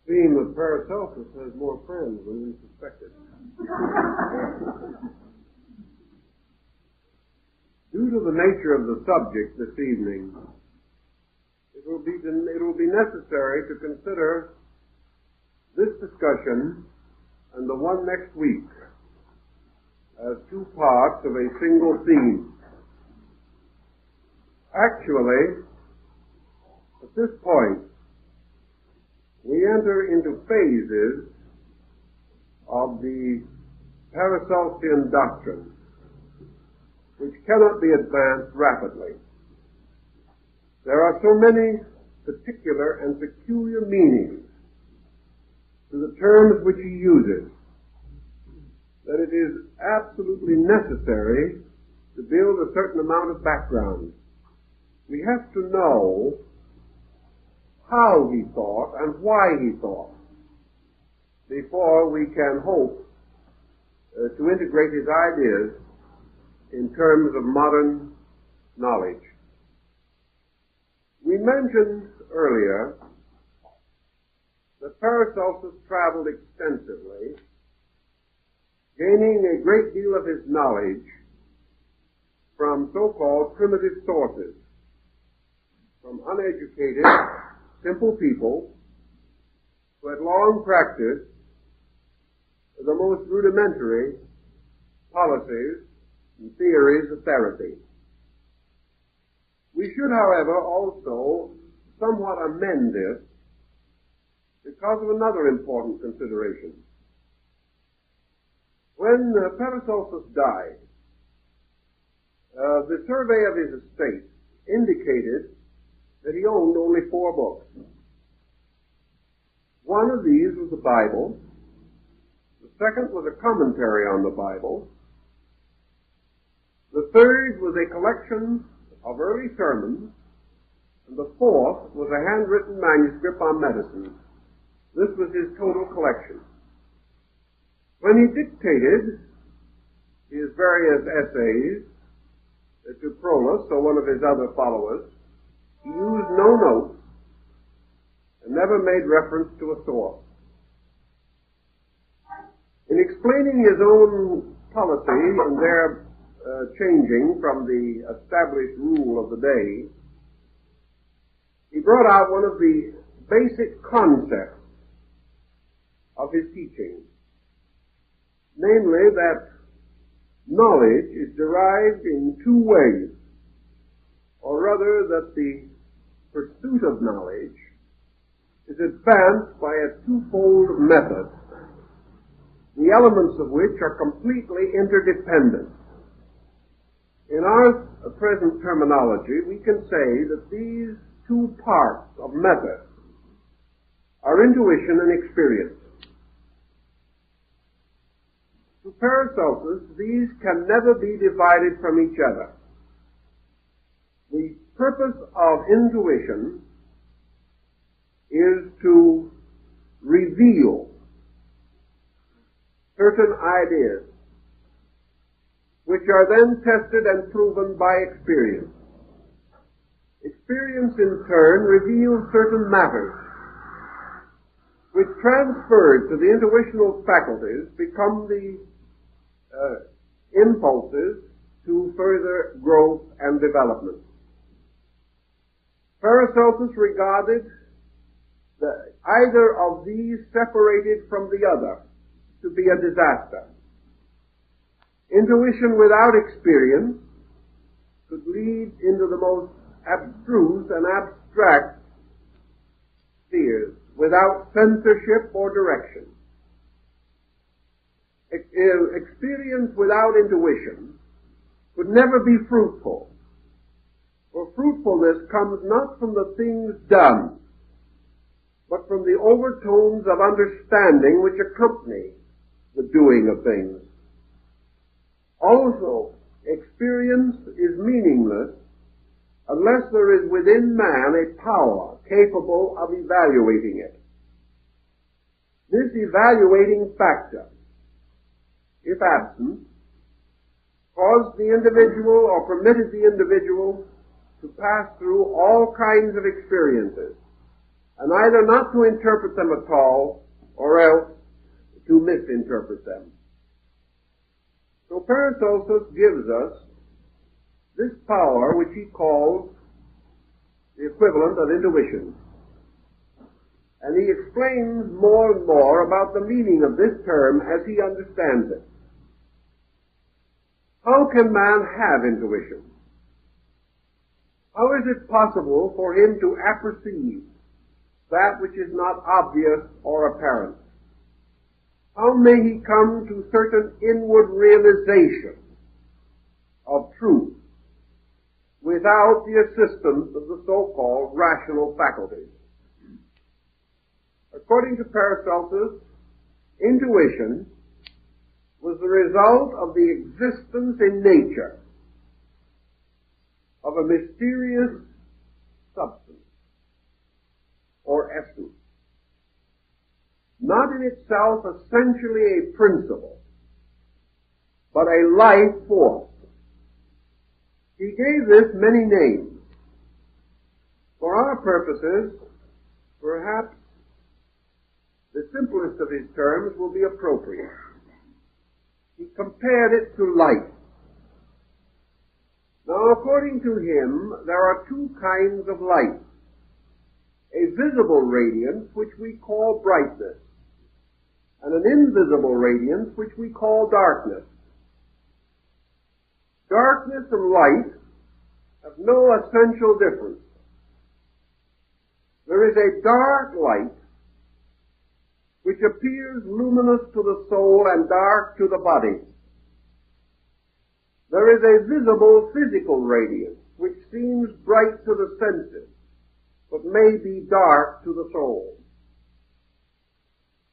Seeing that Paracelsus has more friends than we suspected. Due to the nature of the subject this evening, it will be necessary to consider this discussion and the one next week as two parts of a single theme. Actually, at this point, we enter into phases of the Paracelsian doctrine, which cannot be advanced rapidly. There are so many particular and peculiar meanings to the terms which he uses that it is absolutely necessary to build a certain amount of background. We have to know how he thought and why he thought before we can hope to integrate his ideas in terms of modern knowledge. We mentioned earlier that Paracelsus traveled extensively, gaining a great deal of his knowledge from so-called primitive sources, from uneducated, simple people who had long practiced the most rudimentary policies and theories of therapy. We should, however, also somewhat amend this because of another important consideration. When Paracelsus died, the survey of his estate indicated that he owned only 4 books. One of these was the Bible. The second was a commentary on the Bible. The third was a collection of early sermons. And the fourth was a handwritten manuscript on medicine. This was his total collection. When he dictated his various essays to Paracelsus, or one of his other followers, he used no notes and never made reference to a source. In explaining his own policy and their changing from the established rule of the day, he brought out one of the basic concepts of his teaching, namely that knowledge is derived in 2 ways, or rather that the pursuit of knowledge is advanced by a 2-fold method, the elements of which are completely interdependent. In our present terminology, we can say that these 2 parts of method are intuition and experience. To Paracelsus, these can never be divided from each other. The purpose of intuition is to reveal certain ideas, which are then tested and proven by experience. Experience, in turn, reveals certain matters, which transferred to the intuitional faculties become the impulses to further growth and development. Paracelsus regarded either of these separated from the other to be a disaster. Intuition without experience could lead into the most abstruse and abstract spheres without censorship or direction. Experience without intuition could never be fruitful. For fruitfulness comes not from the things done, but from the overtones of understanding which accompany the doing of things. Also, experience is meaningless unless there is within man a power capable of evaluating it. This evaluating factor, if absent, caused the individual or permitted the individual to pass through all kinds of experiences and either not to interpret them at all, or else to misinterpret them. So Paracelsus gives us this power which he calls the equivalent of intuition. And he explains more and more about the meaning of this term as he understands it. How can man have intuition? How is it possible for him to apperceive that which is not obvious or apparent? How may he come to certain inward realization of truth without the assistance of the so-called rational faculties? According to Paracelsus, intuition was the result of the existence in nature of a mysterious substance or essence, not in itself essentially a principle, but a life force. He gave this many names. For our purposes, perhaps the simplest of his terms will be appropriate. He compared it to light. Now, according to him, there are two kinds of light. A visible radiance, which we call brightness, and an invisible radiance, which we call darkness. Darkness and light have no essential difference. There is a dark light which appears luminous to the soul and dark to the body. There is a visible physical radiance which seems bright to the senses, but may be dark to the soul.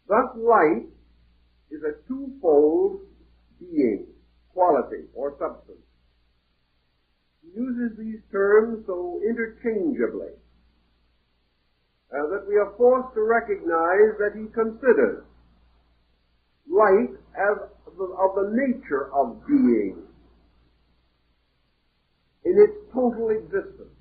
Thus light is a twofold being, quality, or substance. He uses these terms so interchangeably that we are forced to recognize that he considers light as of the nature of being in its total existence.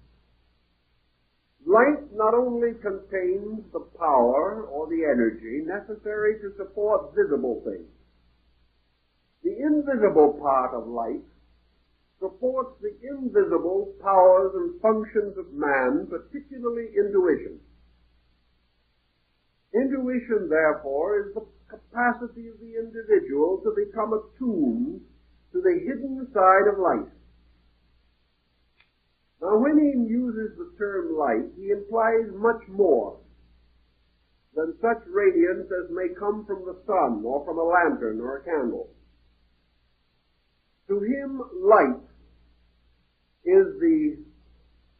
Light not only contains the power or the energy necessary to support visible things. The invisible part of light supports the invisible powers and functions of man, particularly intuition. Intuition, therefore, is the capacity of the individual to become attuned to the hidden side of light. Now, when he uses the term light, he implies much more than such radiance as may come from the sun or from a lantern or a candle. To him, light is the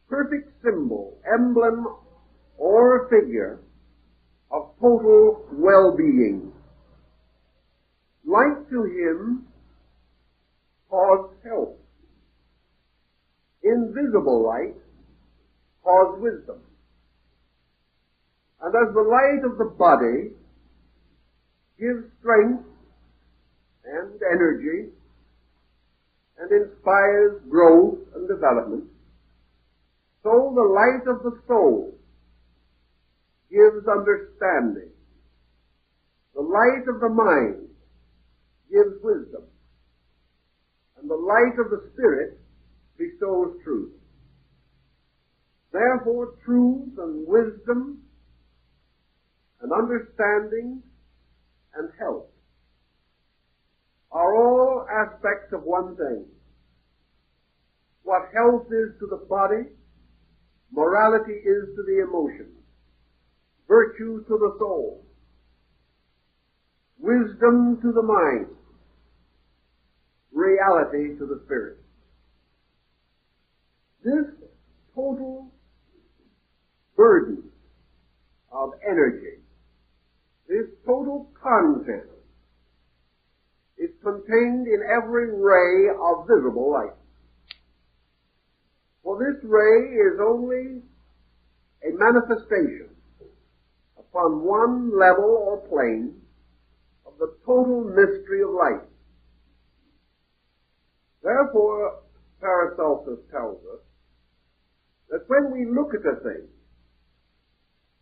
perfect symbol, emblem, or figure of total well-being. Light to him caused health. Invisible light caused wisdom. And as the light of the body gives strength and energy and inspires growth and development, so the light of the soul gives understanding. The light of the mind gives wisdom. And the light of the spirit bestows truth. Therefore, truth and wisdom and understanding and health are all aspects of one thing. What health is to the body, morality is to the emotions, virtue to the soul, wisdom to the mind, reality to the spirit. This total burden of energy, this total content, is contained in every ray of visible light. For this ray is only a manifestation upon one level or plane of the total mystery of light. Therefore, Paracelsus tells us that when we look at a thing,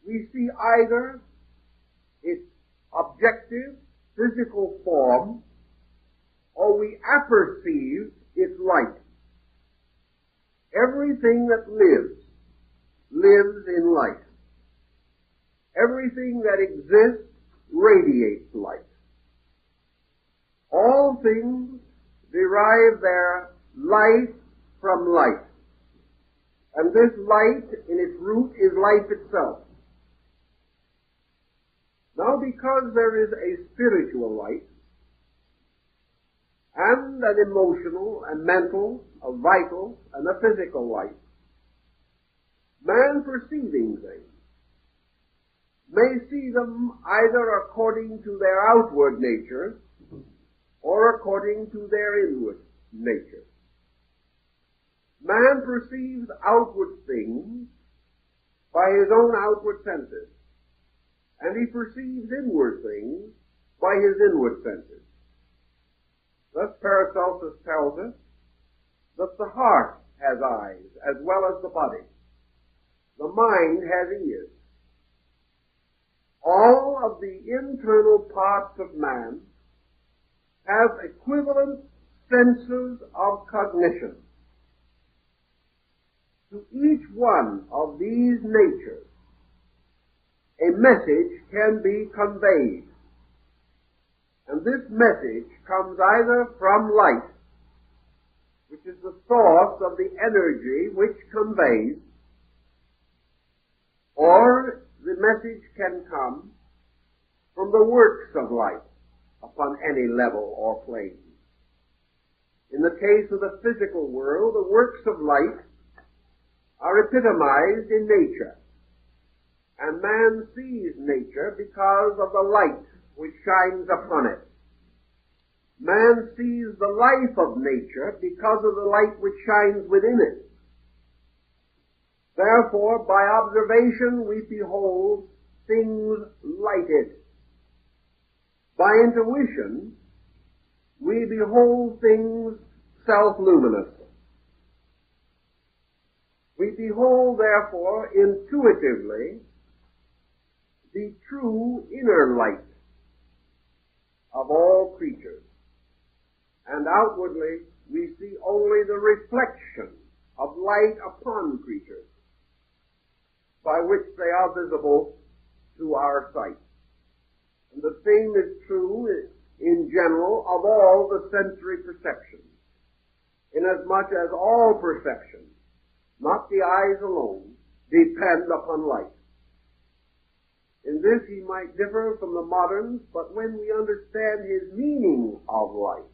we see either its objective, physical form, or we apperceive its light. Everything that lives in light. Everything that exists radiates light. All things derive their life from light. And this light, in its root, is life itself. Now, because there is a spiritual light, and an emotional, a mental, a vital, and a physical light, man perceiving things may see them either according to their outward nature or according to their inward nature. Man perceives outward things by his own outward senses, and he perceives inward things by his inward senses. Thus Paracelsus tells us that the heart has eyes as well as the body. The mind has ears. All of the internal parts of man have equivalent senses of cognition. To each one of these natures, a message can be conveyed. And this message comes either from light, which is the source of the energy which conveys, or the message can come from the works of light upon any level or plane. In the case of the physical world, the works of light are epitomized in nature, and man sees nature because of the light which shines upon it. Man sees the life of nature because of the light which shines within it. Therefore, by observation, we behold things lighted. By intuition, we behold things self-luminous. We behold, therefore, intuitively, the true inner light of all creatures. And outwardly, we see only the reflection of light upon creatures, by which they are visible to our sight. And the same is true in general of all the sensory perceptions, inasmuch as all perceptions, not the eyes alone, depend upon light. In this he might differ from the moderns, but when we understand his meaning of light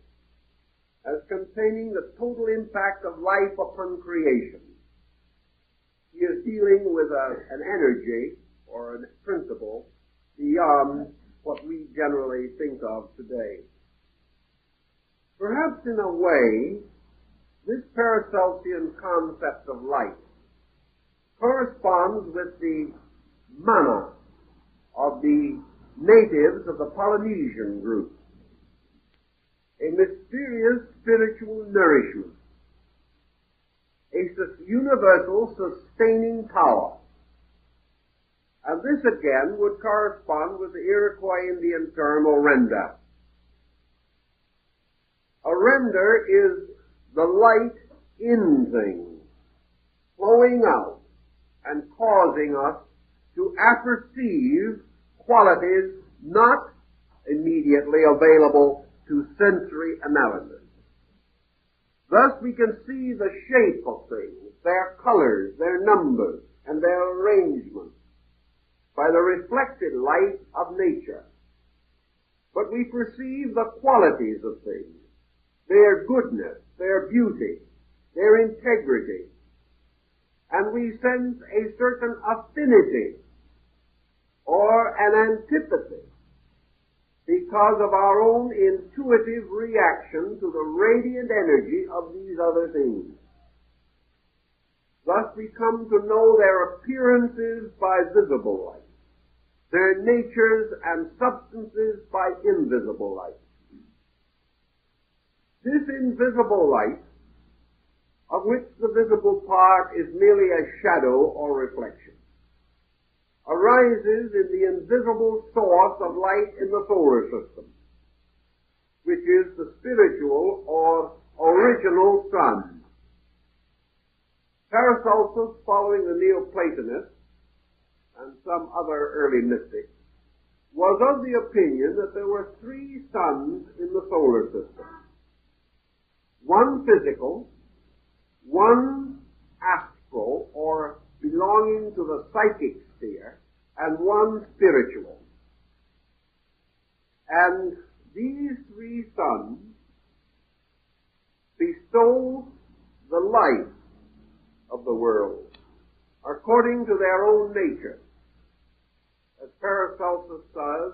as containing the total impact of life upon creation, he is dealing with an energy or a principle beyond what we generally think of today. Perhaps in a way, this Paracelsian concept of light corresponds with the mana of the natives of the Polynesian group, a mysterious spiritual nourishment, a universal sustaining power. And this again would correspond with the Iroquois Indian term orenda. Orenda is the light in things, flowing out and causing us to apperceive qualities not immediately available to sensory analysis. Thus we can see the shape of things, their colors, their numbers, and their arrangement by the reflected light of nature. But we perceive the qualities of things, their goodness, their beauty, their integrity, and we sense a certain affinity or an antipathy because of our own intuitive reaction to the radiant energy of these other things. Thus we come to know their appearances by visible light, their natures and substances by invisible light. This invisible light, of which the visible part is merely a shadow or reflection, arises in the invisible source of light in the solar system, which is the spiritual or original sun. Paracelsus, following the Neoplatonists and some other early mystics, was of the opinion that there were three suns in the solar system. One physical, one astral, or belonging to the psychic sphere, and one spiritual. And these three suns bestow the life of the world according to their own nature. As Paracelsus says,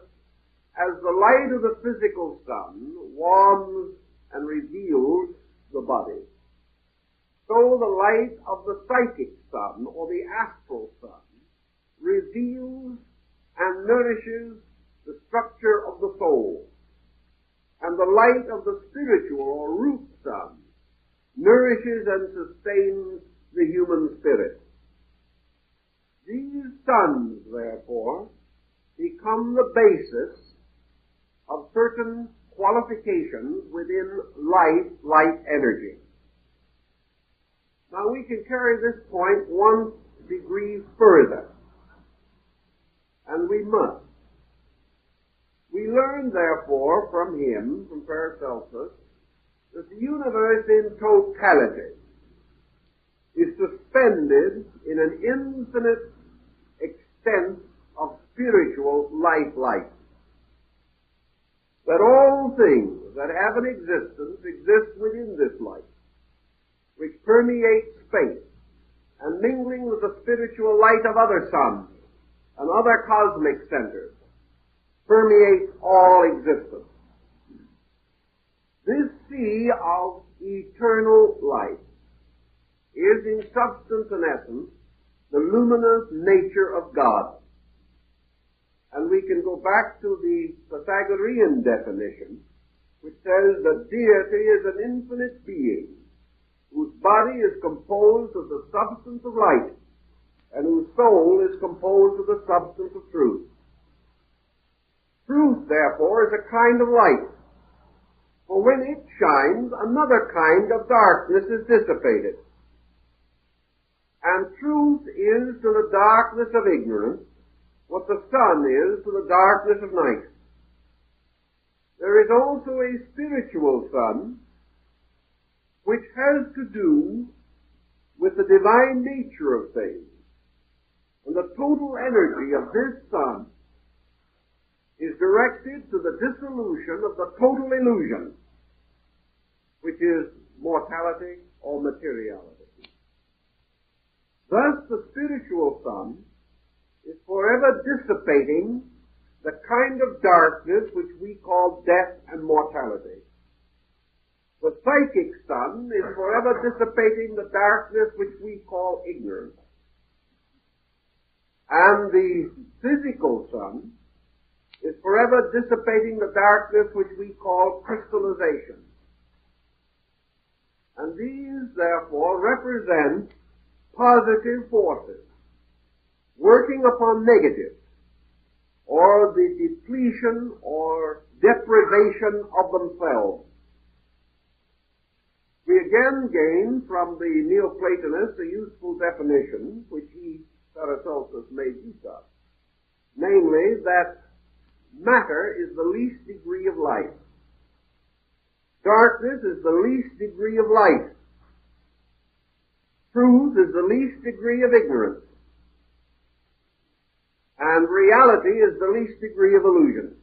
as the light of the physical sun warms and reveals the body, so the light of the psychic sun, or the astral sun, reveals and nourishes the structure of the soul. And the light of the spiritual, or root sun, nourishes and sustains the human spirit. These suns, therefore, become the basis of certain qualifications within light energy. Now we can carry this point one degree further, and we must. We learn, therefore, from him, from Paracelsus, that the universe in totality is suspended in an infinite extent of spiritual light. That all things that have an existence exist within this light, which permeates space, and mingling with the spiritual light of other suns and other cosmic centers, permeates all existence. This sea of eternal light is in substance and essence the luminous nature of God. And we can go back to the Pythagorean definition, which says that deity is an infinite being, whose body is composed of the substance of light, and whose soul is composed of the substance of truth. Truth, therefore, is a kind of light, for when it shines, another kind of darkness is dissipated. And truth is to the darkness of ignorance what the sun is to the darkness of night. There is also a spiritual sun which has to do with the divine nature of things. And the total energy of this sun is directed to the dissolution of the total illusion, which is mortality or materiality. Thus, the spiritual sun is forever dissipating the kind of darkness which we call death and mortality. The psychic sun is forever dissipating the darkness which we call ignorance. And the physical sun is forever dissipating the darkness which we call crystallization. And these, therefore, represent positive forces working upon negatives, or the depletion or deprivation of themselves. We again gain from the Neoplatonists a useful definition, which he, Paracelsus, made use of, namely that matter is the least degree of light. Darkness is the least degree of light. Truth is the least degree of ignorance. And reality is the least degree of illusion.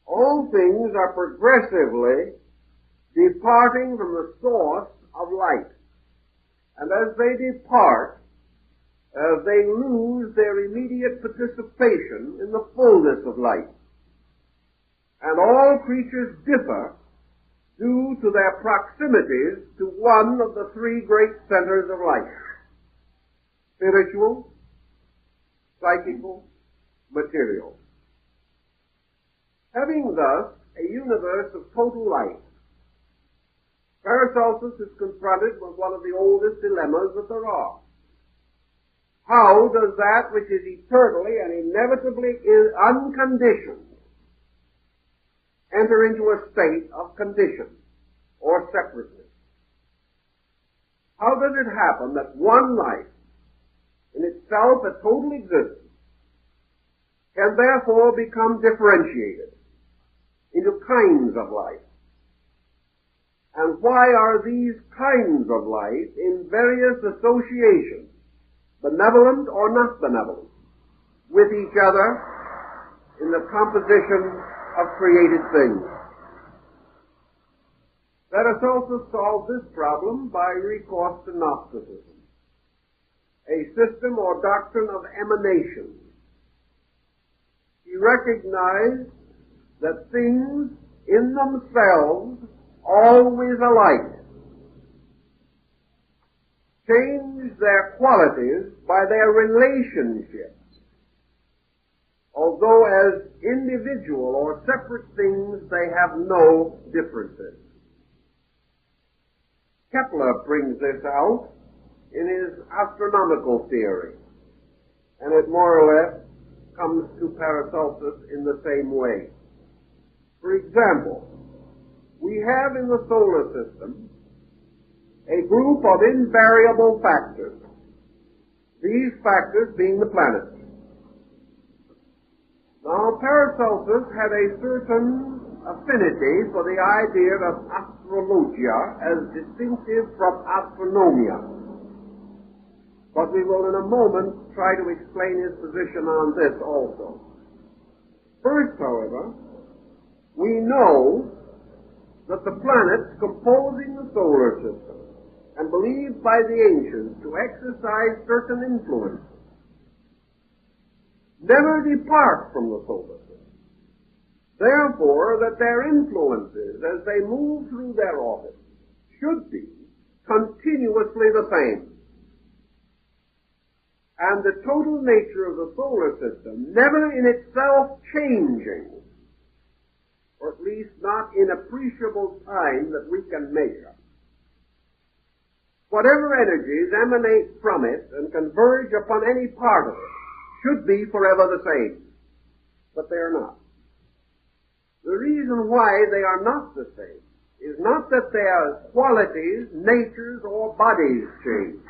All things are progressively departing from the source of light. And as they depart, they lose their immediate participation in the fullness of light. And all creatures differ due to their proximities to one of the three great centers of light: spiritual, psychical, material. Having thus a universe of total light, Paracelsus is confronted with one of the oldest dilemmas that there are. how does that which is eternally and inevitably unconditioned enter into a state of condition or separateness? How does it happen that one life, in itself a total existence, can therefore become differentiated into kinds of life? And why are these kinds of life in various associations, benevolent or not benevolent, with each other in the composition of created things? Paracelsus solved this problem by recourse to Gnosticism, a system or doctrine of emanation. He recognized that things in themselves, always alike, change their qualities by their relationships, although as individual or separate things they have no differences. Kepler brings this out in his astronomical theory, and it more or less comes to Paracelsus in the same way. For example, we have in the solar system a group of invariable factors, these factors being the planets. Now, Paracelsus had a certain affinity for the idea of astrologia as distinctive from astronomia. But we will in a moment try to explain his position on this also. First, however, we know that the planets composing the solar system, and believed by the ancients to exercise certain influences, never depart from the solar system. Therefore, that their influences, as they move through their orbit, should be continuously the same. And the total nature of the solar system never in itself changing, or at least not in appreciable time that we can measure. Whatever energies emanate from it and converge upon any part of it should be forever the same. But they are not. The reason why they are not the same is not that their qualities, natures, or bodies change,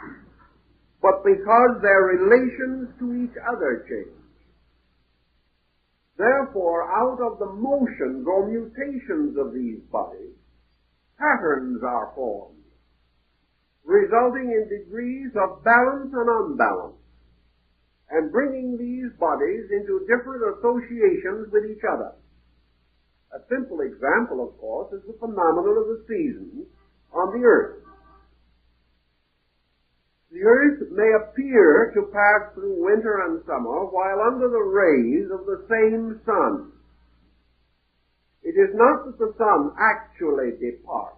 but because their relations to each other change. Therefore, out of the motions or mutations of these bodies, patterns are formed, resulting in degrees of balance and unbalance, and bringing these bodies into different associations with each other. A simple example, of course, is the phenomenon of the seasons on the earth. The earth may appear to pass through winter and summer while under the rays of the same sun. It is not that the sun actually departs.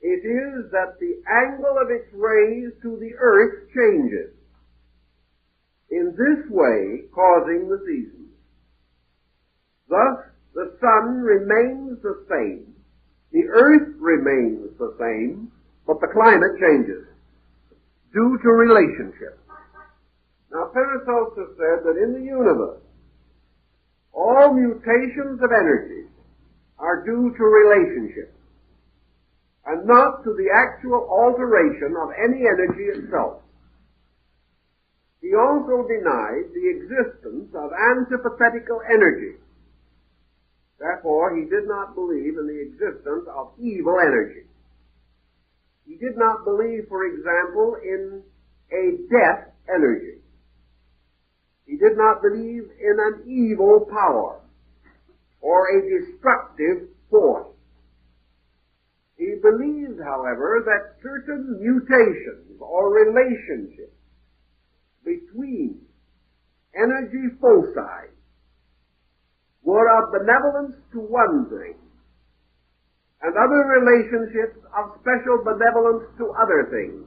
It is that the angle of its rays to the earth changes, in this way causing the seasons. Thus, the sun remains the same, the earth remains the same, but the climate changes due to relationship. Now, Paracelsus said that in the universe, all mutations of energy are due to relationship, and not to the actual alteration of any energy itself. He also denied the existence of antipathical energy. Therefore, he did not believe in the existence of evil energy. He did not believe, for example, in a death energy. He did not believe in an evil power or a destructive force. He believed, however, that certain mutations or relationships between energy foci were of benevolence to one thing, and other relationships of special benevolence to other things,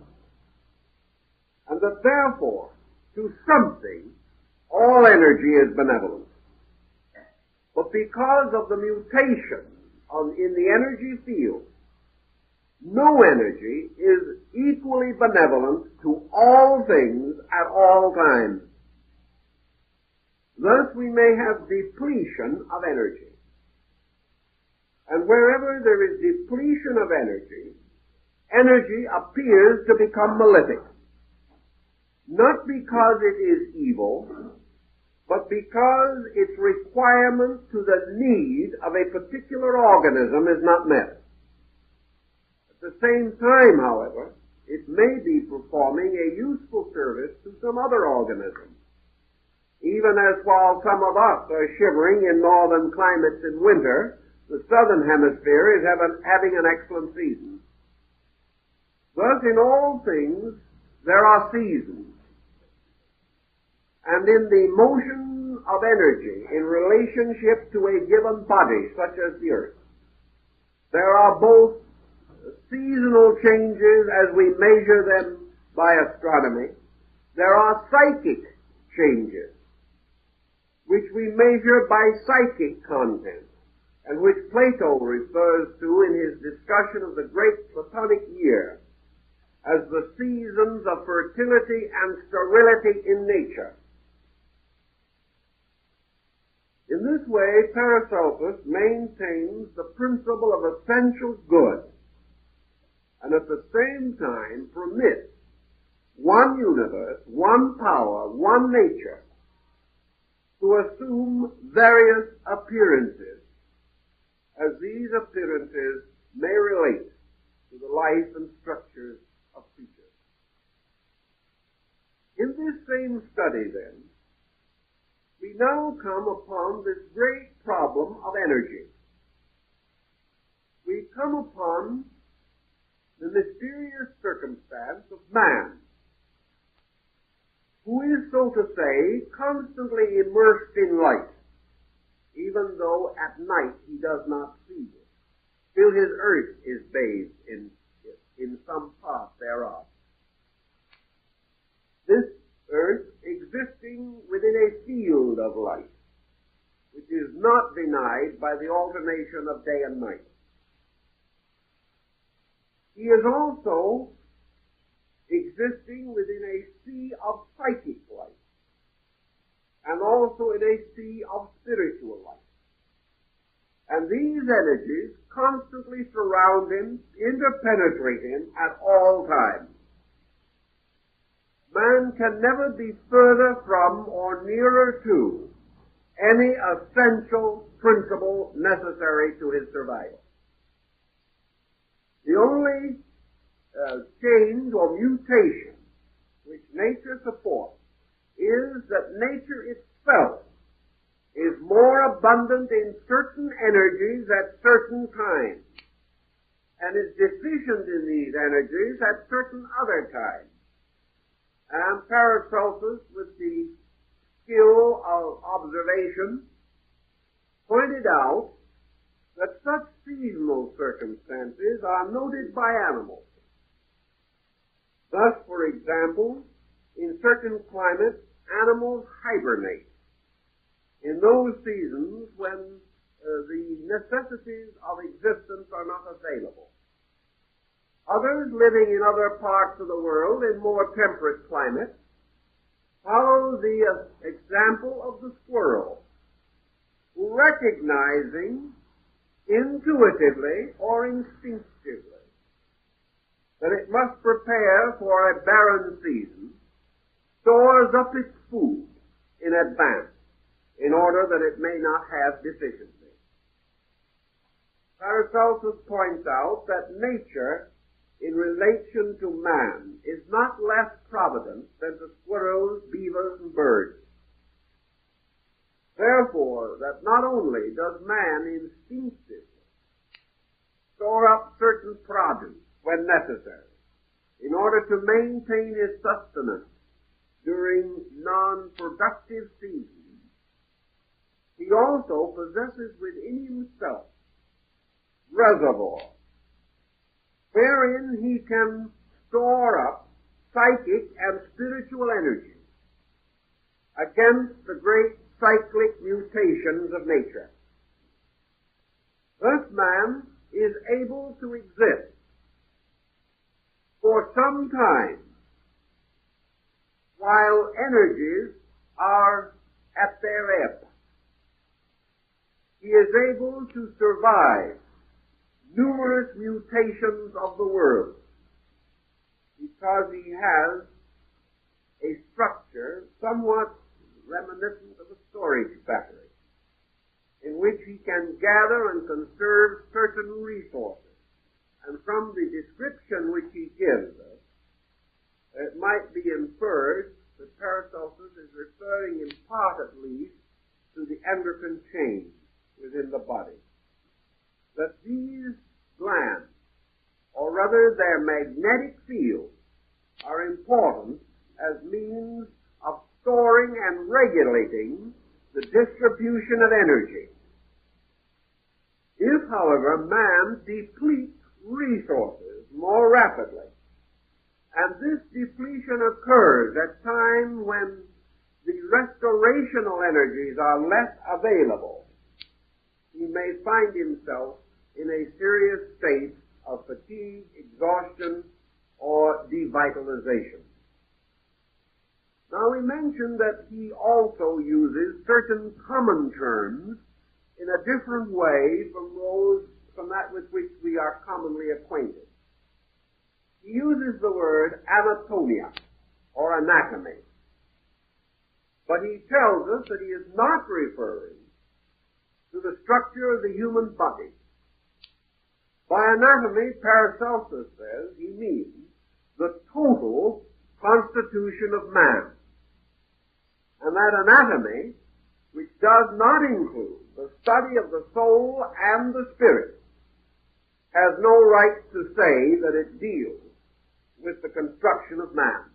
and that therefore, to something, all energy is benevolent. But because of the mutation in the energy field, no energy is equally benevolent to all things at all times. Thus we may have depletion of energy. And wherever there is depletion of energy, energy appears to become malefic. Not because it is evil, but because its requirement to the need of a particular organism is not met. At the same time, however, it may be performing a useful service to some other organism. Even as while some of us are shivering in northern climates in winter, the southern hemisphere is having an excellent season. Thus, in all things, there are seasons. And in the motion of energy in relationship to a given body, such as the earth, there are both seasonal changes as we measure them by astronomy. There are psychic changes, which we measure by psychic content, and which Plato refers to in his discussion of the great Platonic year as the seasons of fertility and sterility in nature. In this way, Paracelsus maintains the principle of essential good, and at the same time permits one universe, one power, one nature to assume various appearances, as these appearances may relate to the life and structures of creatures. In this same study, then, we now come upon this great problem of energy. We come upon the mysterious circumstance of man, who is, so to say, constantly immersed in light, even though at night he does not see it, till his earth is bathed in some part thereof. This earth existing within a field of light, which is not denied by the alternation of day and night. He is also existing within a sea of psychic light, and also in a sea of spiritual light. And these energies constantly surround him, interpenetrate him at all times. Man can never be further from or nearer to any essential principle necessary to his survival. The only change or mutation which nature supports is that nature itself is more abundant in certain energies at certain times, and is deficient in these energies at certain other times. And Paracelsus, with the skill of observation, pointed out that such seasonal circumstances are noted by animals. Thus, for example, in certain climates, animals hibernate in those seasons when the necessities of existence are not available. Others, living in other parts of the world in more temperate climates, follow the example of the squirrel, who, recognizing intuitively or instinctively that it must prepare for a barren season, stores up its food in advance in order that it may not have deficiency. Paracelsus points out that nature, in relation to man, is not less provident than to squirrels, beavers, and birds. Therefore, that not only does man instinctively store up certain produce when necessary, in order to maintain his sustenance during non-productive seasons, he also possesses within himself reservoirs wherein he can store up psychic and spiritual energy against the great cyclic mutations of nature. Thus man is able to exist for some time, while energies are at their ebb, he is able to survive numerous mutations of the world because he has a structure somewhat reminiscent of a storage battery in which he can gather and conserve certain resources. And from the description which he gives us, it might be inferred that Paracelsus is referring in part at least to the endocrine chain within the body. That these glands, or rather their magnetic fields, are important as means of storing and regulating the distribution of energy. If, however, man depletes resources more rapidly, and this depletion occurs at times when the restorational energies are less available, he may find himself in a serious state of fatigue, exhaustion, or devitalization. Now, we mentioned that he also uses certain common terms in a different way from that with which we are commonly acquainted. He uses the word anatomia, or anatomy. But he tells us that he is not referring to the structure of the human body. By anatomy, Paracelsus says he means the total constitution of man. And that anatomy, which does not include the study of the soul and the spirit, has no right to say that it deals with the construction of man.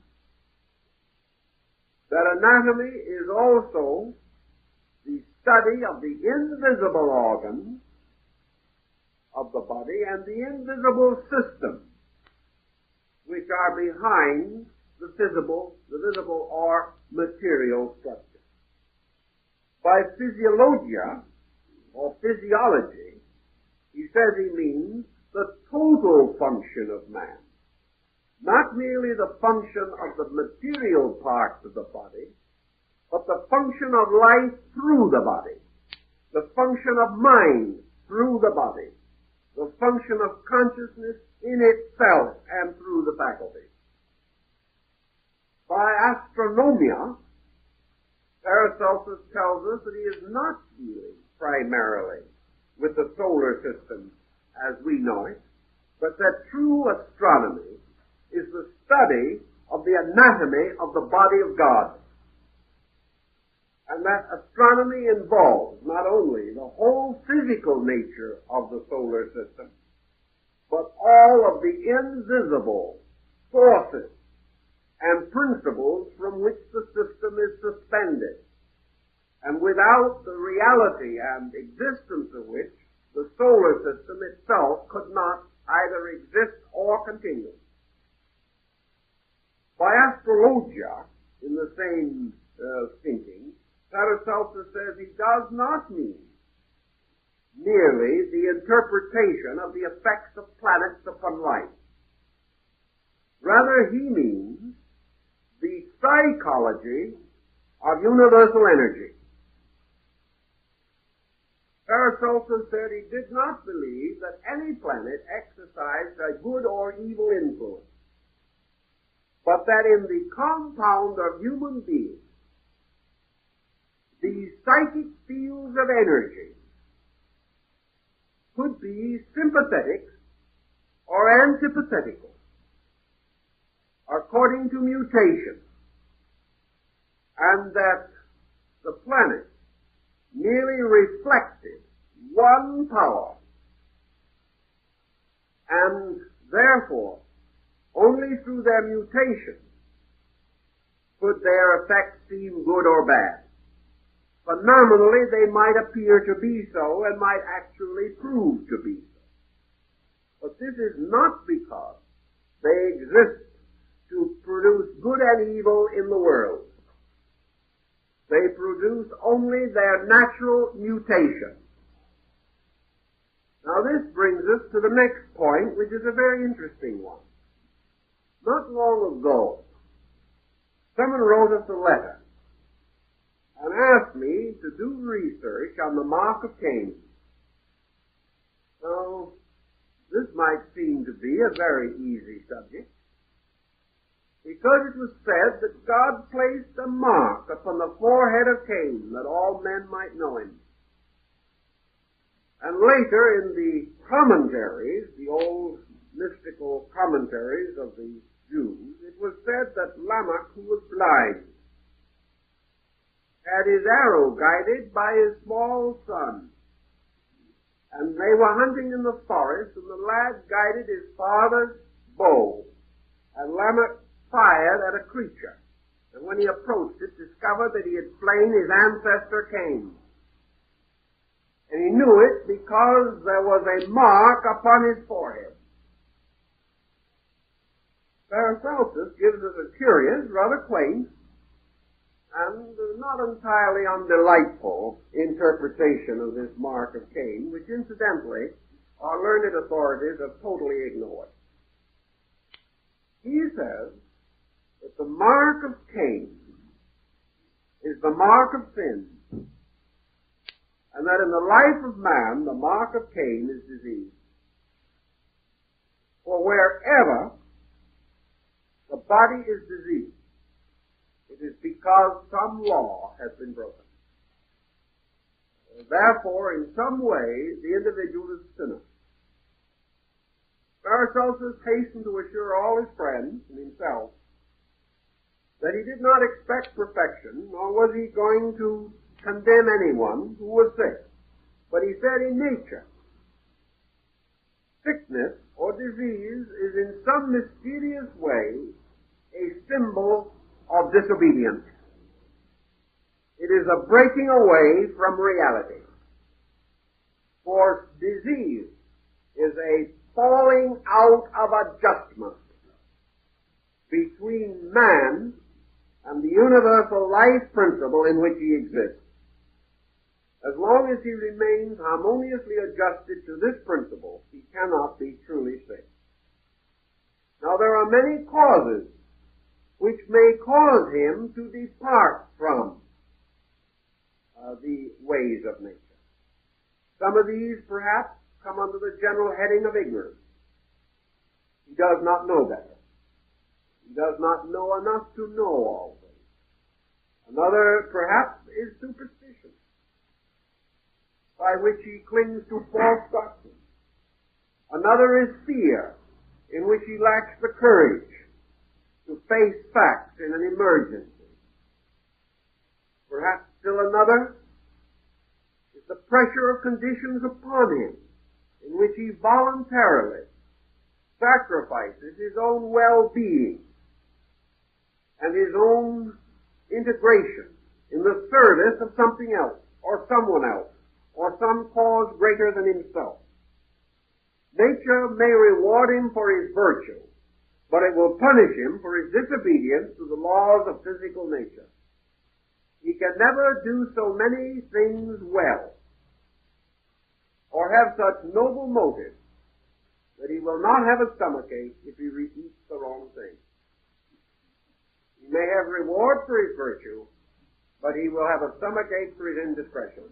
That anatomy is also the study of the invisible organs of the body and the invisible systems which are behind the visible or material structure. By physiologia, or physiology, he says he means the total function of man. Not merely the function of the material parts of the body, but the function of life through the body, the function of mind through the body, the function of consciousness in itself and through the faculties. By astronomia, Paracelsus tells us that he is not dealing primarily with the solar system as we know it, but that true astronomy is the study of the anatomy of the body of God. And that astronomy involves not only the whole physical nature of the solar system, but all of the invisible forces and principles from which the system is suspended, and without the reality and existence of which the solar system itself could not either exist or continue. By astrologia, in the same thinking, Paracelsus says he does not mean merely the interpretation of the effects of planets upon life. Rather, he means the psychology of universal energy. Paracelsus said he did not believe that any planet exercised a good or evil influence, but that in the compound of human beings, the psychic fields of energy could be sympathetic or antipathical, according to mutation, and that the planet merely reflected one power, and therefore only through their mutation could their effects seem good or bad. Phenomenally, they might appear to be so and might actually prove to be so. But this is not because they exist to produce good and evil in the world. They produce only their natural mutation. Now this brings us to the next point, which is a very interesting one. not long ago, someone wrote us a letter and asked me to do research on the mark of Cain. So, this might seem to be a very easy subject, because it was said that God placed a mark upon the forehead of Cain, that all men might know him. And later in the commentaries, the old mystical commentaries of the Jews, it was said that Lamech, who was blind, had his arrow guided by his small son. And they were hunting in the forest, and the lad guided his father's bow, and Lamech fired at a creature, and when he approached it, discovered that he had slain his ancestor Cain. And he knew it because there was a mark upon his forehead. Paracelsus gives us a curious, rather quaint, and not entirely undelightful interpretation of this mark of Cain, which incidentally our learned authorities have totally ignored. He says that the mark of Cain is the mark of sin, and that in the life of man the mark of Cain is disease. For wherever the body is diseased, it is because some law has been broken. Therefore, in some way, the individual is a sinner. Paracelsus hastened to assure all his friends and himself that he did not expect perfection, nor was he going to condemn anyone who was sick. But he said in nature, sickness or disease is in some mysterious way a symbol of disobedience. It is a breaking away from reality. For disease is a falling out of adjustment between man and the universal life principle in which he exists. As long as he remains harmoniously adjusted to this principle, he cannot be truly sick. Now, there are many causes which may cause him to depart from the ways of nature. Some of these, perhaps, come under the general heading of ignorance. He does not know better. He does not know enough to know all things. Another, perhaps, is superstition, by which he clings to false doctrine. Another is fear, in which he lacks the courage to face facts in an emergency. Perhaps still another is the pressure of conditions upon him, in which he voluntarily sacrifices his own well-being and his own integration in the service of something else, or someone else, or some cause greater than himself. Nature may reward him for his virtue, but it will punish him for his disobedience to the laws of physical nature. He can never do so many things well, or have such noble motives, that he will not have a stomachache if he eats the wrong thing. He may have reward for his virtue, but he will have a stomachache for his indiscretion,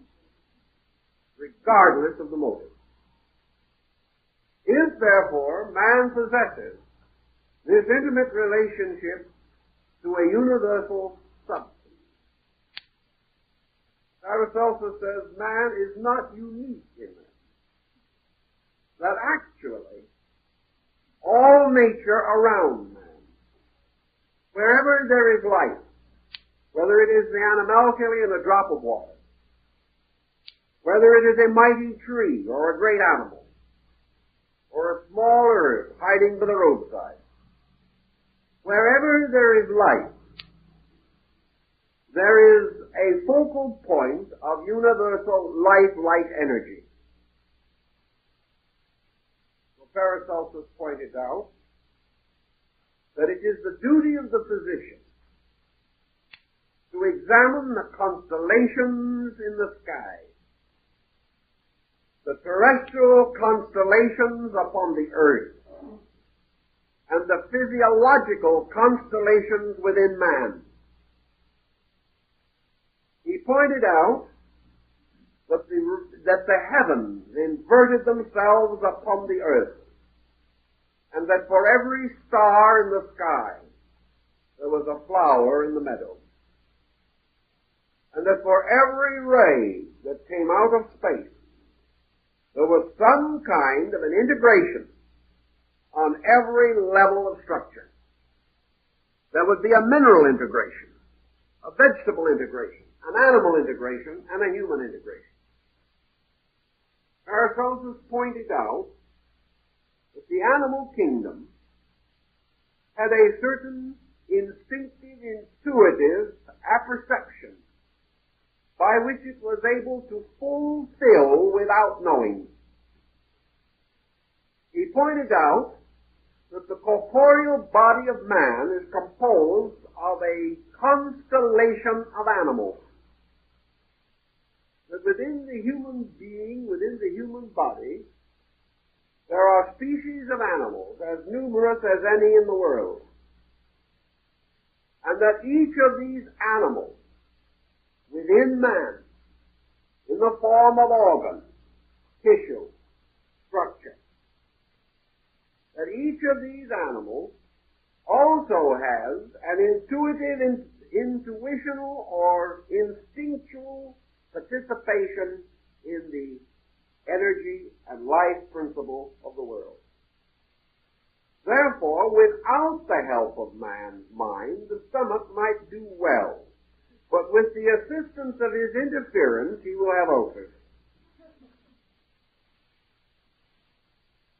regardless of the motive. If, therefore, man possesses this intimate relationship to a universal substance, Paracelsus says man is not unique in this. That actually, all nature around man, wherever there is life, whether it is the animalcule in a drop of water, whether it is a mighty tree or a great animal, or a small earth hiding by the roadside, wherever there is life, there is a focal point of universal life-light energy. So Paracelsus pointed out that it is the duty of the physician to examine the constellations in the sky, the terrestrial constellations upon the earth, and the physiological constellations within man. He pointed out that the heavens inverted themselves upon the earth, and that for every star in the sky there was a flower in the meadow, and that for every ray that came out of space there was some kind of an integration on every level of structure. There would be a mineral integration, a vegetable integration, an animal integration, and a human integration. Paracelsus pointed out that the animal kingdom had a certain instinctive, intuitive apperception by which it was able to fulfill without knowing. He pointed out that the corporeal body of man is composed of a constellation of animals. That within the human being, within the human body, there are species of animals as numerous as any in the world. And that each of these animals within man, in the form of organ, tissue, structure, that each of these animals also has an intuitive, intuitional, or instinctual participation in the energy and life principle of the world. Therefore, without the help of man's mind, the stomach might do well, but with the assistance of his interference, he will have ulcers.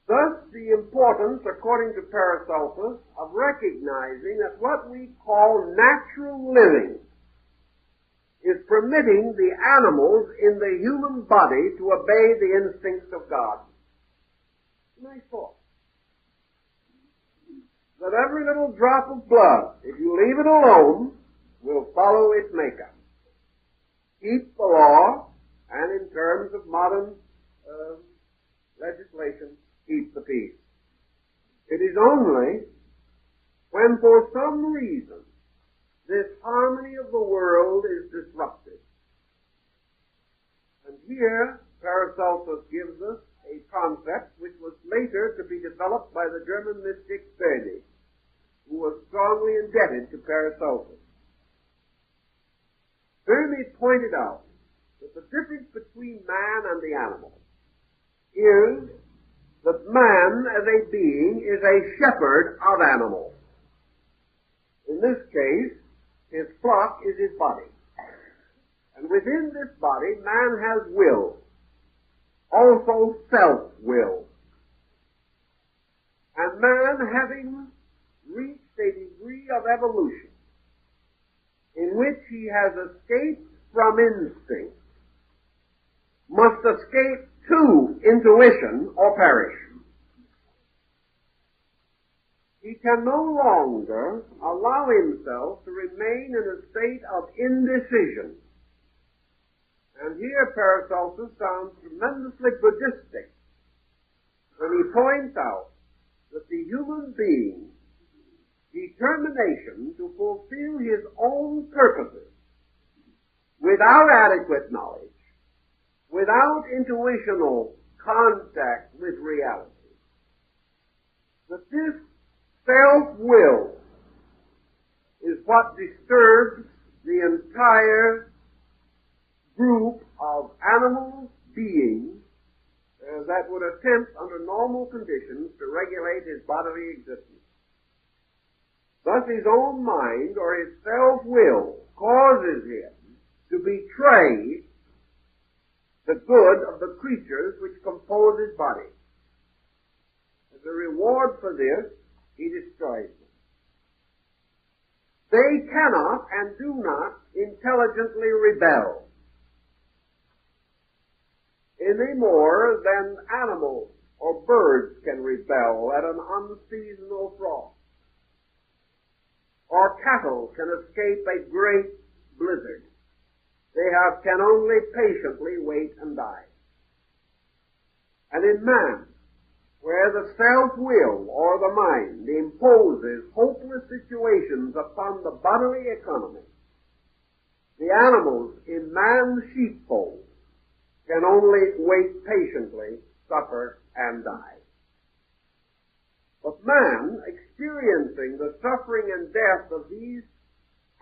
Thus, the importance, according to Paracelsus, of recognizing that what we call natural living is permitting the animals in the human body to obey the instincts of God. Nice thought. That every little drop of blood, if you leave it alone, will follow its maker. Keep the law, and in terms of modern legislation, keep the peace. It is only when for some reason this harmony of the world is disrupted. And here Paracelsus gives us a concept which was later to be developed by the German mystic Berney, who was strongly indebted to Paracelsus. Berney pointed out that the difference between man and the animal is that man as a being is a shepherd of animals. In this case, his flock is his body. And within this body, man has will, also self-will. And man, having reached a degree of evolution in which he has escaped from instinct, must escape to intuition or perish. He can no longer allow himself to remain in a state of indecision. And here Paracelsus sounds tremendously Buddhistic when he points out that the human being's determination to fulfill his own purposes without adequate knowledge, without intuitional contact with reality, that this self-will is what disturbs the entire group of animal beings that would attempt under normal conditions to regulate his bodily existence. Thus his own mind or his self-will causes him to betray the good of the creatures which compose his body. As a reward for this, he destroys them. They cannot and do not intelligently rebel any more than animals or birds can rebel at an unseasonal frost, or cattle can escape a great blizzard. They can only patiently wait and die. And in man, where the self-will or the mind imposes hopeless situations upon the bodily economy, the animals in man's sheepfold can only wait patiently, suffer, and die. But man, experiencing the suffering and death of these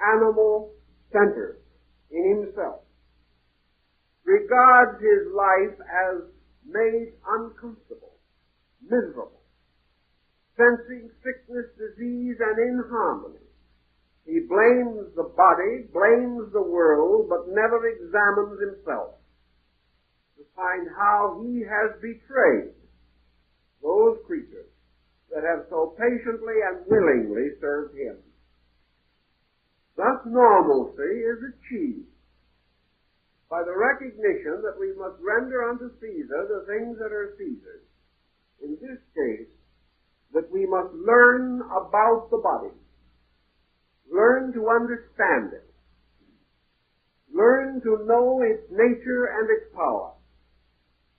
animal centers in himself, regards his life as made uncomfortable, miserable, sensing sickness, disease, and inharmony. He blames the body, blames the world, but never examines himself to find how he has betrayed those creatures that have so patiently and willingly served him. Thus normalcy is achieved by the recognition that we must render unto Caesar the things that are Caesar's. In this case, that we must learn about the body, learn to understand it, learn to know its nature and its power,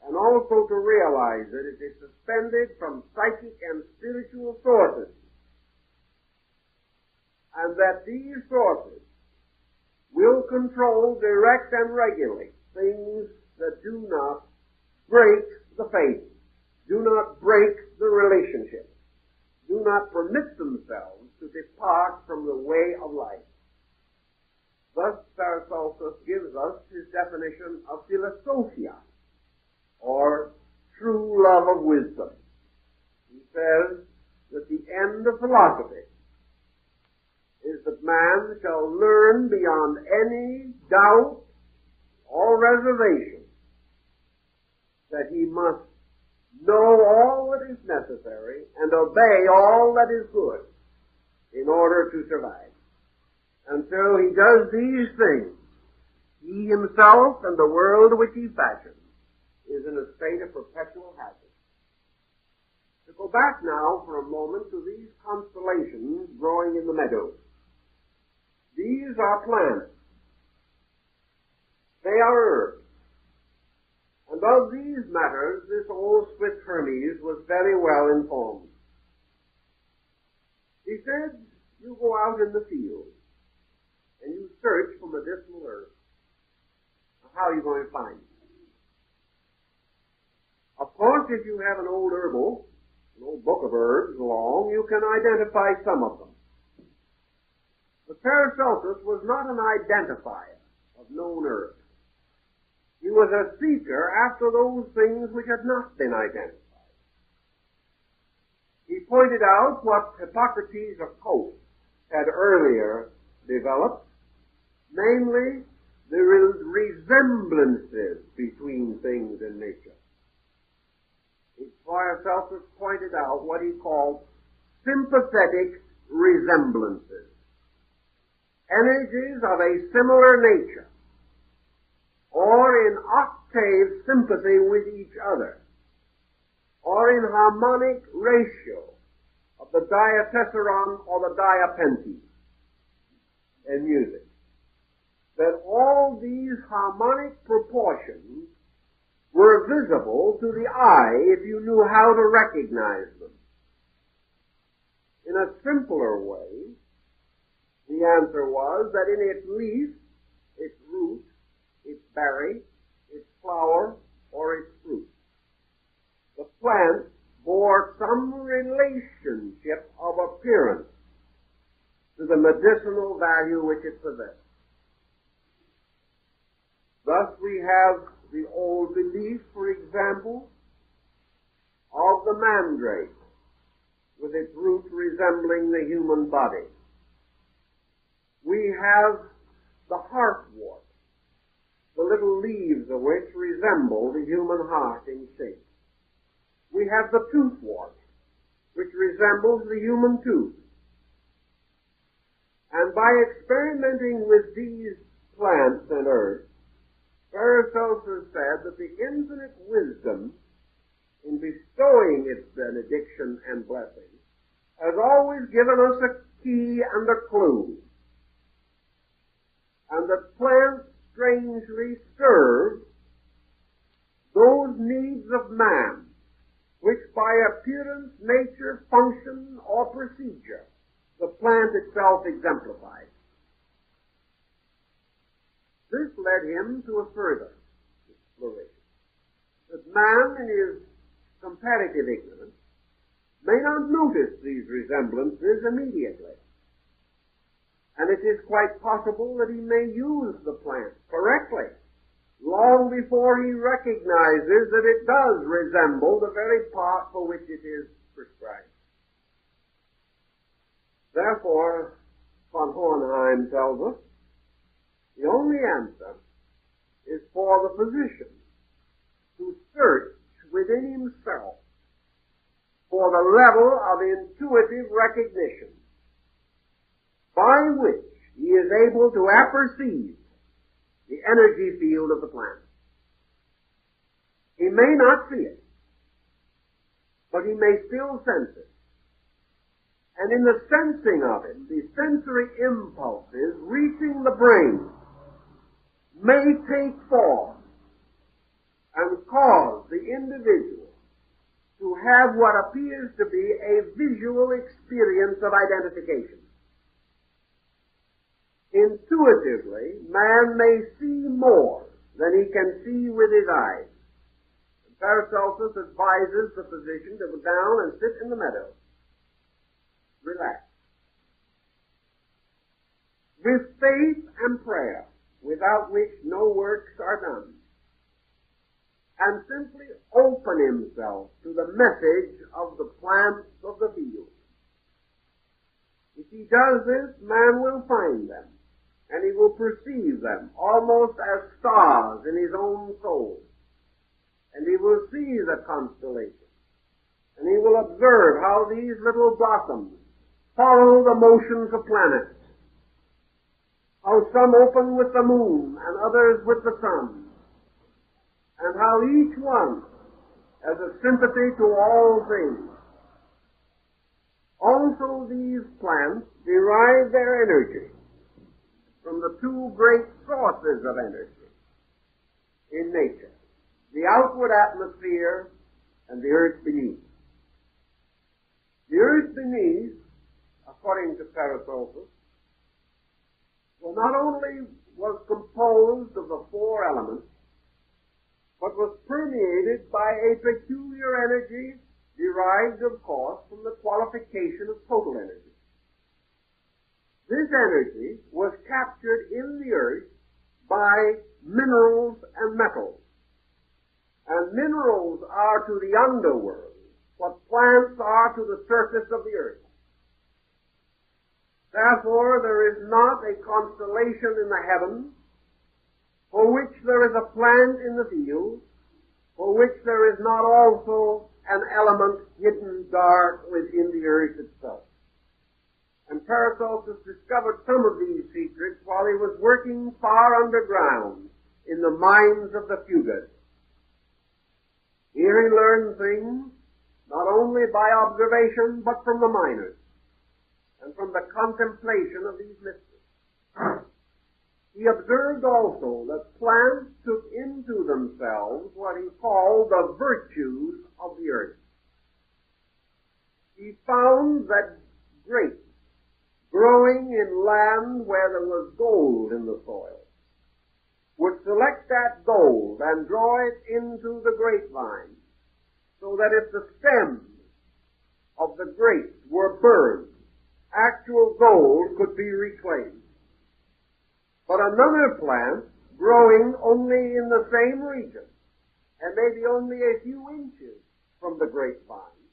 and also to realize that it is suspended from psychic and spiritual sources, and that these sources will control, direct, and regulate things that do not break the faith, do not break the relationship, do not permit themselves to depart from the way of life. Thus, Paracelsus gives us his definition of philosophia, or true love of wisdom. He says that the end of philosophy is that man shall learn beyond any doubt or reservation that he must know all that is necessary and obey all that is good in order to survive. Until he does these things, he himself and the world which he fashions is in a state of perpetual hazard. To go back now for a moment to these constellations growing in the meadows. These are plants. They are herbs. And of these matters, this old Swiss Hermes was very well informed. He said, you go out in the field and you search for medicinal herbs. How are you going to find them? Of course, if you have an old herbal, an old book of herbs along, you can identify some of them. But Paracelsus was not an identifier of known herbs. He was a seeker after those things which had not been identified. He pointed out what Hippocrates of Kos had earlier developed, namely the resemblances between things in nature. Paracelsus pointed out what he called sympathetic resemblances. Energies of a similar nature, or in octave sympathy with each other, or in harmonic ratio of the diatessaron or the diapente in music. That all these harmonic proportions were visible to the eye if you knew how to recognize them. In a simpler way, the answer was that in its leaf, its root, its berry, its flower, or its fruit, the plant bore some relationship of appearance to the medicinal value which it possessed. Thus we have the old belief, for example, of the mandrake, with its root resembling the human body. We have the heartwort, the little leaves of which resemble the human heart in shape. We have the toothwort, which resembles the human tooth. And by experimenting with these plants and herbs, Paracelsus said that the infinite wisdom in bestowing its benediction and blessing has always given us a key and a clue, and that plants strangely serve those needs of man which by appearance, nature, function, or procedure the plant itself exemplifies. This led him to a further exploration, that man in his comparative ignorance may not notice these resemblances immediately, and it is quite possible that he may use the plant correctly long before he recognizes that it does resemble the very part for which it is prescribed. Therefore, von Hohenheim tells us, the only answer is for the physician to search within himself for the level of intuitive recognition by which he is able to apperceive the energy field of the plant. He may not see it, but he may still sense it. And in the sensing of it, the sensory impulses reaching the brain may take form and cause the individual to have what appears to be a visual experience of identification. Intuitively, man may see more than he can see with his eyes. And Paracelsus advises the physician to go down and sit in the meadow. Relax. With faith and prayer, without which no works are done, and simply open himself to the message of the plants of the field. If he does this, man will find them, and he will perceive them almost as stars in his own soul. And he will see the constellations, and he will observe how these little blossoms follow the motions of planets, how some open with the moon and others with the sun, and how each one has a sympathy to all things. Also, these plants derive their energy from the two great sources of energy in nature, the outward atmosphere and the earth beneath. The earth beneath, according to Paracelsus, well, not only was composed of the four elements, but was permeated by a peculiar energy derived, of course, from the qualification of total energy. This energy was captured in the earth by minerals and metals. And minerals are to the underworld what plants are to the surface of the earth. Therefore, there is not a constellation in the heavens for which there is a plant in the field, for which there is not also an element hidden dark within the earth itself. And Paracelsus discovered some of these secrets while he was working far underground in the mines of the Fugas. Here he learned things not only by observation, but from the miners, and from the contemplation of these mysteries. He observed also that plants took into themselves what he called the virtues of the earth. He found that grapes growing in land where there was gold in the soil would select that gold and draw it into the grapevine, so that if the stems of the grapes were burned, actual gold could be reclaimed. But another plant, growing only in the same region, and maybe only a few inches from the grapevine,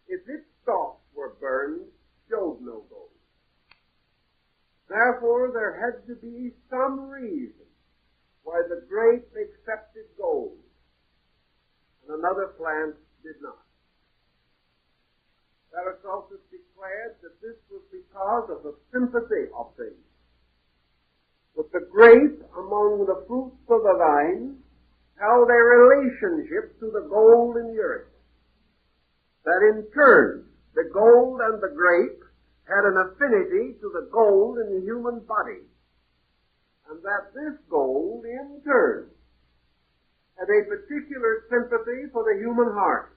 if its stalks were burned, showed no gold. Therefore, there had to be some reason why the grape accepted gold, and another plant did not. Paracelsus declared that this was because of the sympathy of things. That the grape among the fruits of the vine held a relationship to the gold in the earth. That in turn, the gold and the grape had an affinity to the gold in the human body. And that this gold, in turn, had a particular sympathy for the human heart.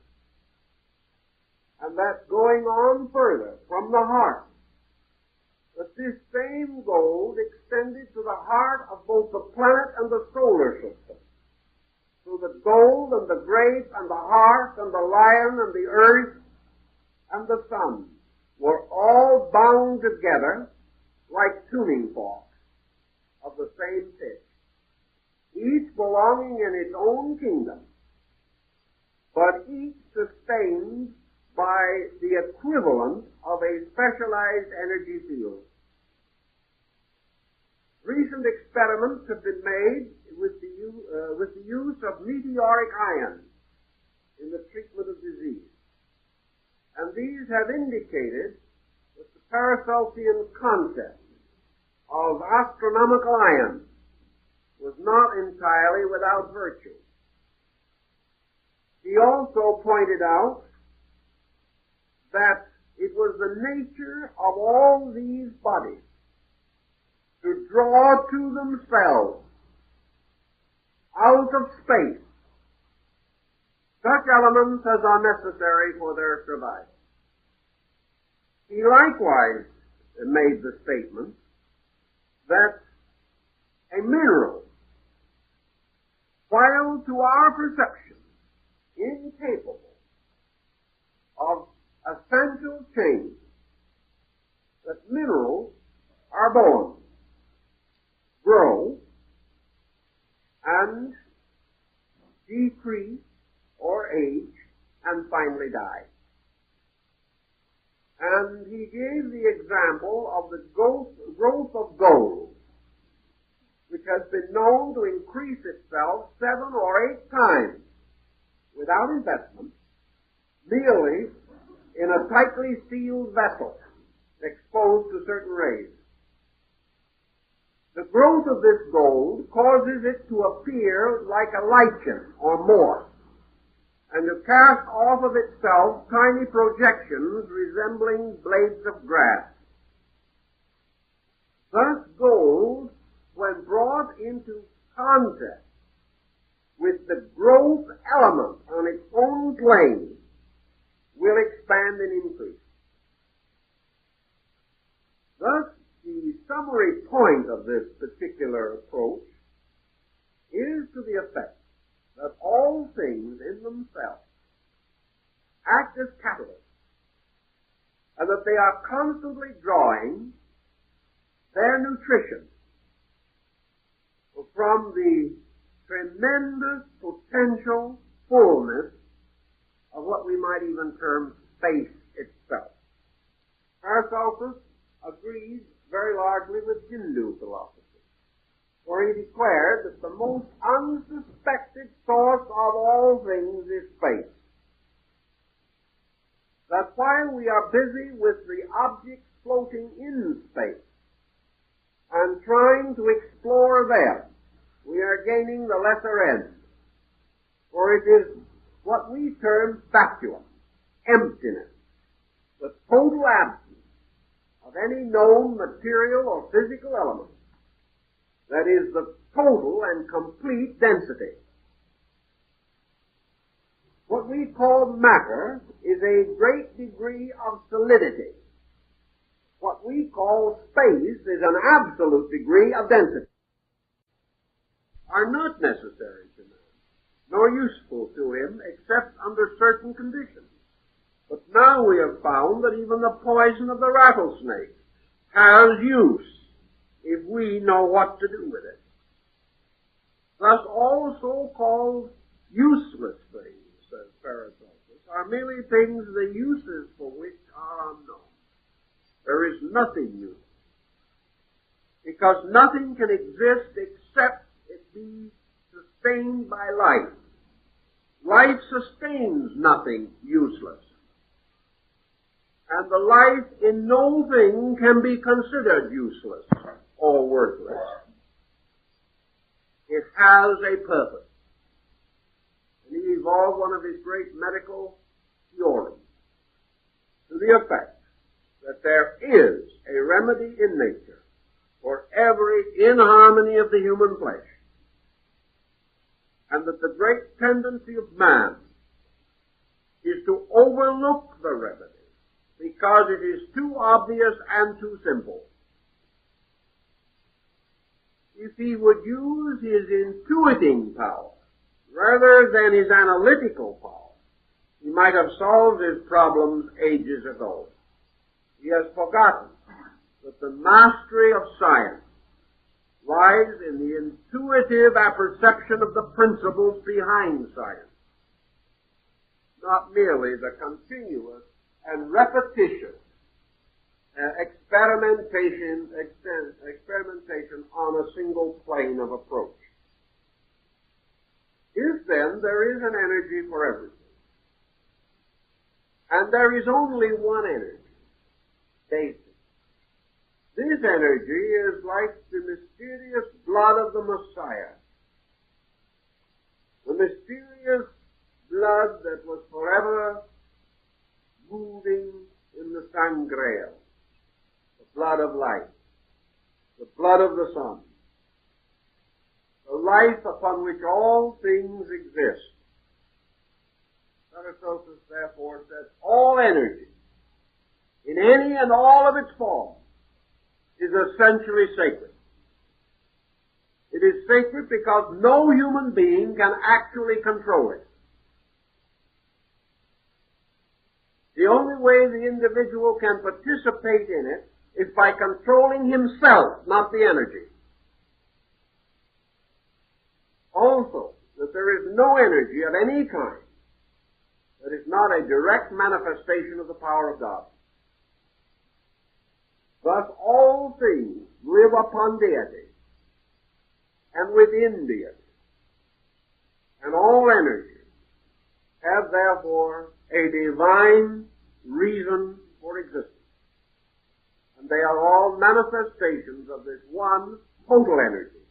and that going on further from the heart, that this same gold extended to the heart of both the planet and the solar system. So the gold and the grape and the heart and the lion and the earth and the sun were all bound together like tuning forks of the same pitch, each belonging in its own kingdom, but each sustained by the equivalent of a specialized energy field. Recent experiments have been made with the use of meteoric ions in the treatment of disease. And these have indicated that the Paracelsian concept of astronomical ions was not entirely without virtue. He also pointed out that it was the nature of all these bodies to draw to themselves out of space such elements as are necessary for their survival. He likewise made the statement that a mineral, while to our perception incapable of essential change, that minerals are born, grow, and decrease or age, and finally die. And he gave the example of the growth of gold, which has been known to increase itself 7 or 8 times without investment, merely in a tightly sealed vessel exposed to certain rays. The growth of this gold causes it to appear like a lichen or moss, and to cast off of itself tiny projections resembling blades of grass. Thus gold, when brought into contact with the growth element on its own plane, will expand and increase. Thus, the summary point of this particular approach is to the effect that all things in themselves act as catalysts, and that they are constantly drawing their nutrition from the tremendous potential fullness of what we might even term space itself. Paracelsus agrees very largely with Hindu philosophy, where he declared that the most unsuspected source of all things is space. That while we are busy with the objects floating in space and trying to explore them, we are gaining the lesser end, for it is what we term vacuum, emptiness, the total absence of any known material or physical element that is the total and complete density. What we call matter is a great degree of solidity. What we call space is an absolute degree of density. Are not necessary to man, nor useful to him except under certain conditions. But now we have found that even the poison of the rattlesnake has use if we know what to do with it. Thus all so-called useless things, says Paracelsus, are merely things the uses for which are unknown. There is nothing useful, because nothing can exist except it be sustained by life. Life sustains nothing useless. And the life in no thing can be considered useless or worthless. It has a purpose. And he evolved one of his great medical theories to the effect that there is a remedy in nature for every inharmony of the human flesh, and that the great tendency of man is to overlook the remedy because it is too obvious and too simple. If he would use his intuiting power rather than his analytical power, he might have solved his problems ages ago. He has forgotten that the mastery of science lies in the intuitive apperception of the principles behind science, not merely the continuous and repetition experimentation on a single plane of approach. If then there is an energy for everything, and there is only one energy, basic, this energy is like the mysterious blood of the Messiah, the mysterious blood that was forever moving in the sangreal, the blood of life, the blood of the sun, the life upon which all things exist. Paracelsus therefore says all energy, in any and all of its forms, is essentially sacred. It is sacred because no human being can actually control it. The only way the individual can participate in it is by controlling himself, not the energy. Also, that there is no energy of any kind that is not a direct manifestation of the power of God. Thus, all things live upon deity and within deity, and all energy have therefore a divine reason for existence. And they are all manifestations of this one total energy,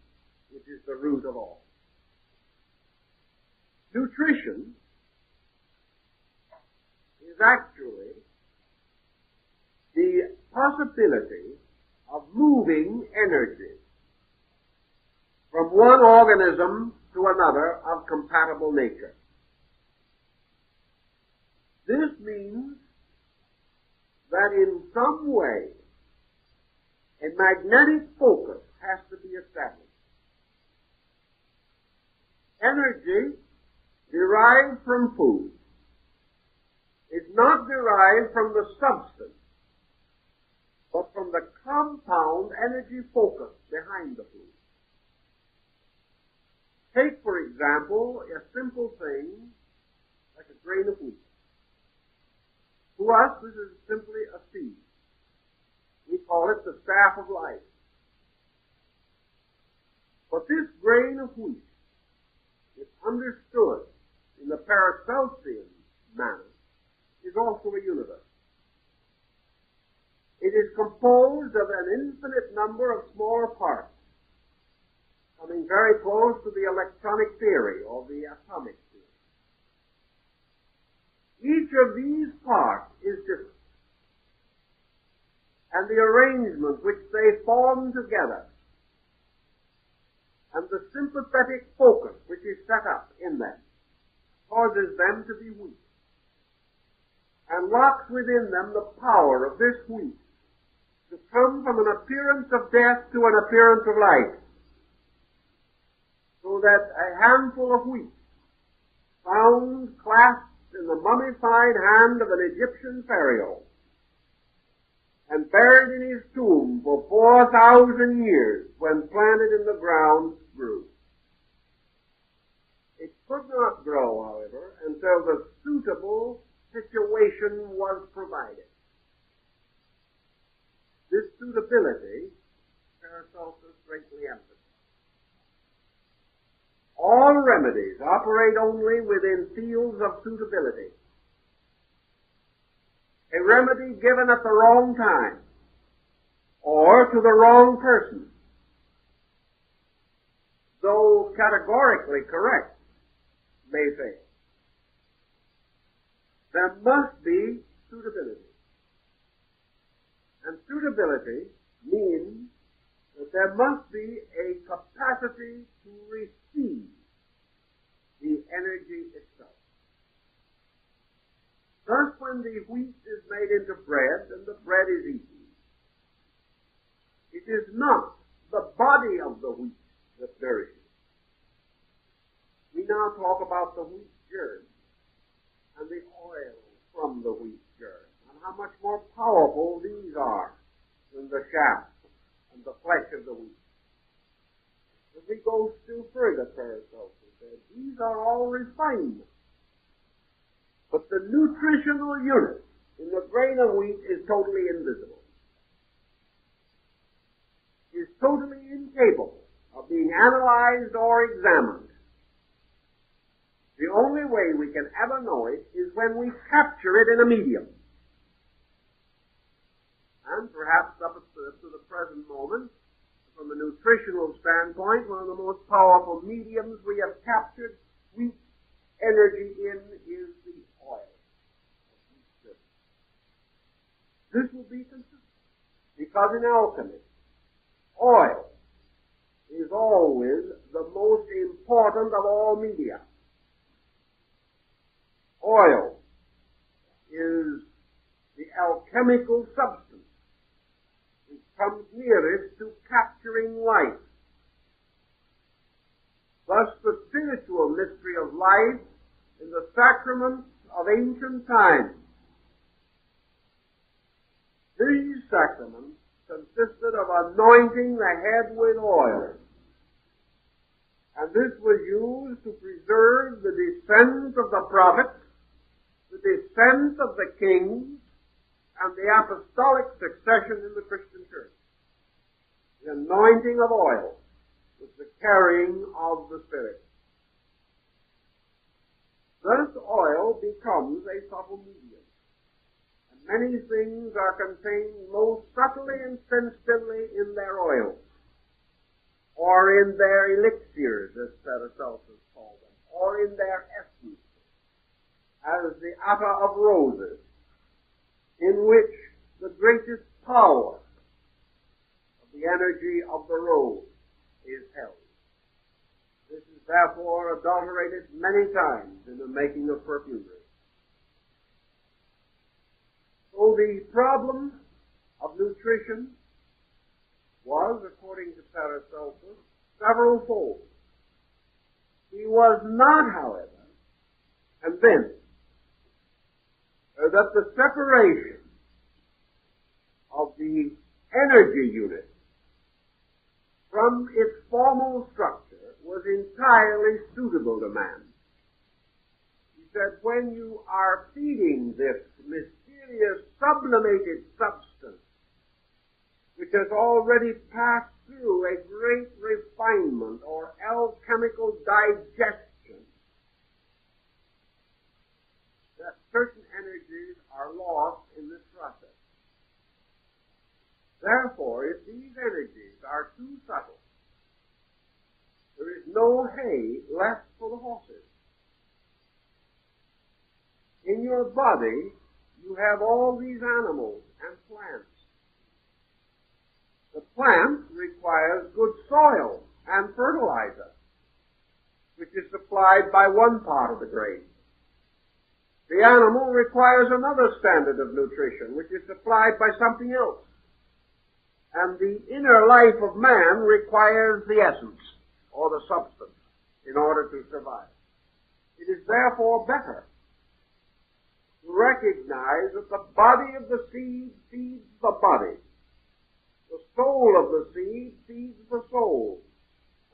which is the root of all. Nutrition is actually the possibility of moving energy from one organism to another of compatible nature. This means that in some way a magnetic focus has to be established. Energy derived from food is not derived from the substance, but from the compound energy focus behind the food. Take, for example, a simple thing like a grain of wheat. To us, this is simply a seed. We call it the staff of life. But this grain of wheat is understood in the Paracelsian manner is also a universe. It is composed of an infinite number of smaller parts, coming very close to the electronic theory or the atomic theory. Each of these parts is different, and the arrangement which they form together and the sympathetic focus which is set up in them causes them to be weak and locks within them the power of this wheat to come from an appearance of death to an appearance of life, so that a handful of wheat found clasped in the mummified hand of an Egyptian pharaoh and buried in his tomb for 4,000 years, when planted in the ground, grew. It could not grow, however, until the suitable situation was provided. This suitability, Paracelsus greatly emphasized. All remedies operate only within fields of suitability. A remedy given at the wrong time or to the wrong person, though categorically correct, may fail. There must be suitability. And suitability means that there must be a capacity to receive the energy itself. when the wheat is made into bread and the bread is eaten, it is not the body of the wheat that nourishes. We now talk about the wheat germ and the oil from the wheat germ, and how much more powerful these are than the chaff and the flesh of the wheat. If we go still further, Paracelsus said, these are all refinements. But the nutritional unit in the grain of wheat is totally invisible. Is totally incapable of being analyzed or examined. The only way we can ever know it is when we capture it in a medium. And perhaps up to the present moment, from a nutritional standpoint, one of the most powerful mediums we have captured wheat energy in is the oil. This will be consistent, because in alchemy, oil is always the most important of all media. Oil is the alchemical substance which comes nearest to capturing life. Thus the spiritual mystery of life in the sacraments of ancient times. These sacraments consisted of anointing the head with oil. And this was used to preserve the descent of the prophets, the descent of the kings, and the apostolic succession in the Christian church. The anointing of oil was the carrying of the Spirit. Thus oil becomes a subtle medium. And many things are contained most subtly and sensitively in their oils, or in their elixirs, as Paracelsus called them, or in their essence, as the attar of roses, in which the greatest power of the energy of the rose is held. This is therefore adulterated many times in the making of perfumery. So the problem of nutrition was, according to Paracelsus, several-fold. He was not, however, convinced that the separation of the energy unit from its formal structure was entirely suitable to man. He said, when you are feeding this mysterious sublimated substance, which has already passed through a great refinement or alchemical digestion, that certain energies are lost in this process. Therefore, if these energies are too subtle, there is no hay left for the horses. In your body, you have all these animals and plants. The plant requires good soil and fertilizer, which is supplied by one part of the grain. The animal requires another standard of nutrition, which is supplied by something else. And the inner life of man requires the essence, or the substance, in order to survive. It is therefore better to recognize that the body of the seed feeds the body. The soul of the seed feeds the soul.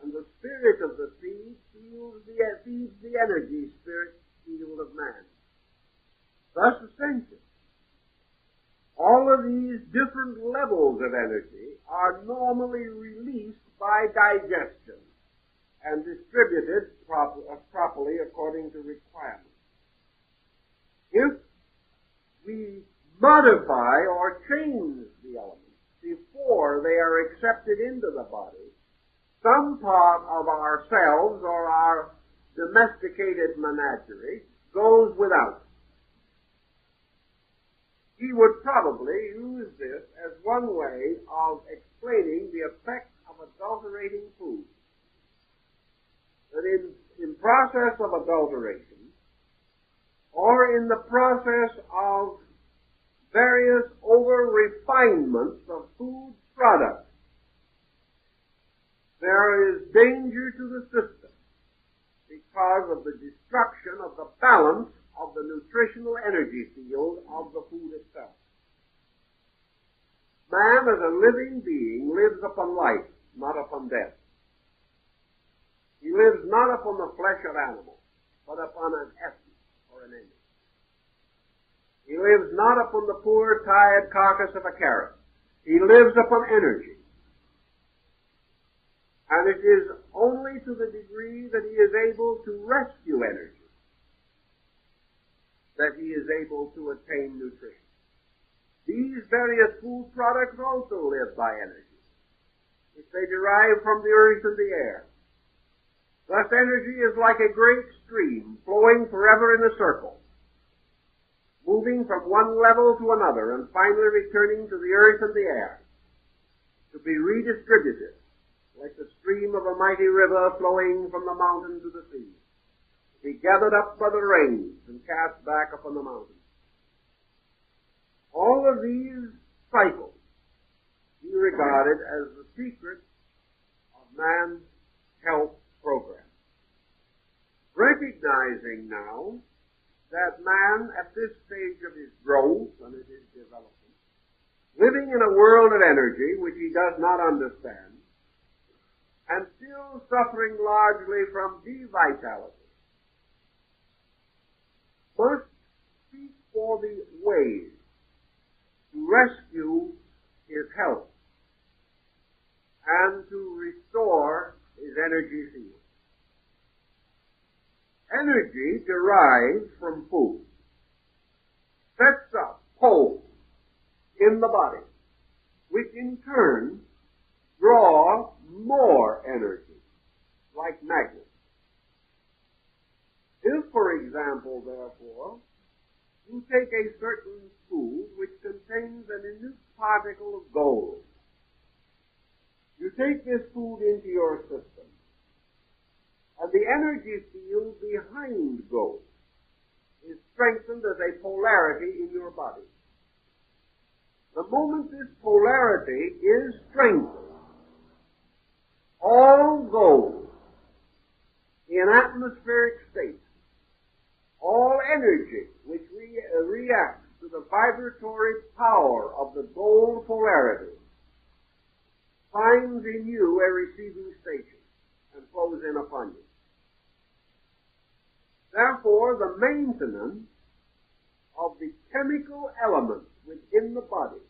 And the spirit of the seed feeds the energy spirit field of man. Thus ascension. All of these different levels of energy are normally released by digestion and distributed properly according to requirements. If we modify or change the elements before they are accepted into the body, some part of ourselves or our domesticated menagerie goes without. He would probably use this as one way of explaining the effect of adulterating food. That in process of adulteration, or in the process of various over-refinements of food products, there is danger to the system because of the destruction of the balance of the nutritional energy field of the food itself. Man, as a living being, lives upon life, not upon death. He lives not upon the flesh of animals, but upon an essence or an energy. He lives not upon the poor, tired carcass of a carrot. He lives upon energy. And it is only to the degree that he is able to rescue energy that he is able to attain nutrition. These various food products also live by energy, which they derive from the earth and the air. Thus energy is like a great stream flowing forever in a circle, moving from one level to another and finally returning to the earth and the air to be redistributed, like the stream of a mighty river flowing from the mountain to the sea, to be gathered up by the rains and cast back upon the mountains. All of these cycles be regarded as the secret of man's health program. Recognizing now that man at this stage of his growth and of his development, living in a world of energy which he does not understand, and still suffering largely from devitality, must seek for the ways to rescue his health and to restore his energy field. Energy derived from food sets up poles in the body, which in turn draw more energy, like magnets. If, for example, therefore, you take a certain food which contains an minute particle of gold, you take this food into your system, and the energy field behind gold is strengthened as a polarity in your body. The moment this polarity is strengthened, all gold in atmospheric state, all energy which reacts to the vibratory power of the gold polarity finds in you a receiving station and flows in upon you. Therefore, the maintenance of the chemical elements within the body,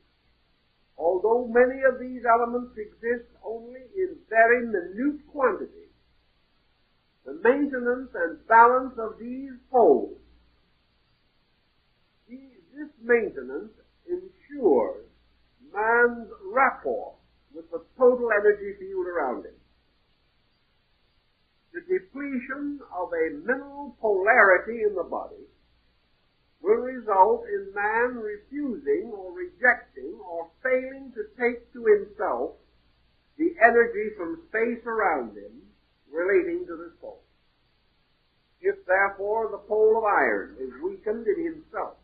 although many of these elements exist only in very minute quantities, the maintenance and balance of these poles, this maintenance ensures man's rapport with the total energy field around him. The depletion of a mineral polarity in the body will result in man refusing or rejecting or failing to take to himself the energy from space around him relating to this pole. If, therefore, the pole of iron is weakened in himself,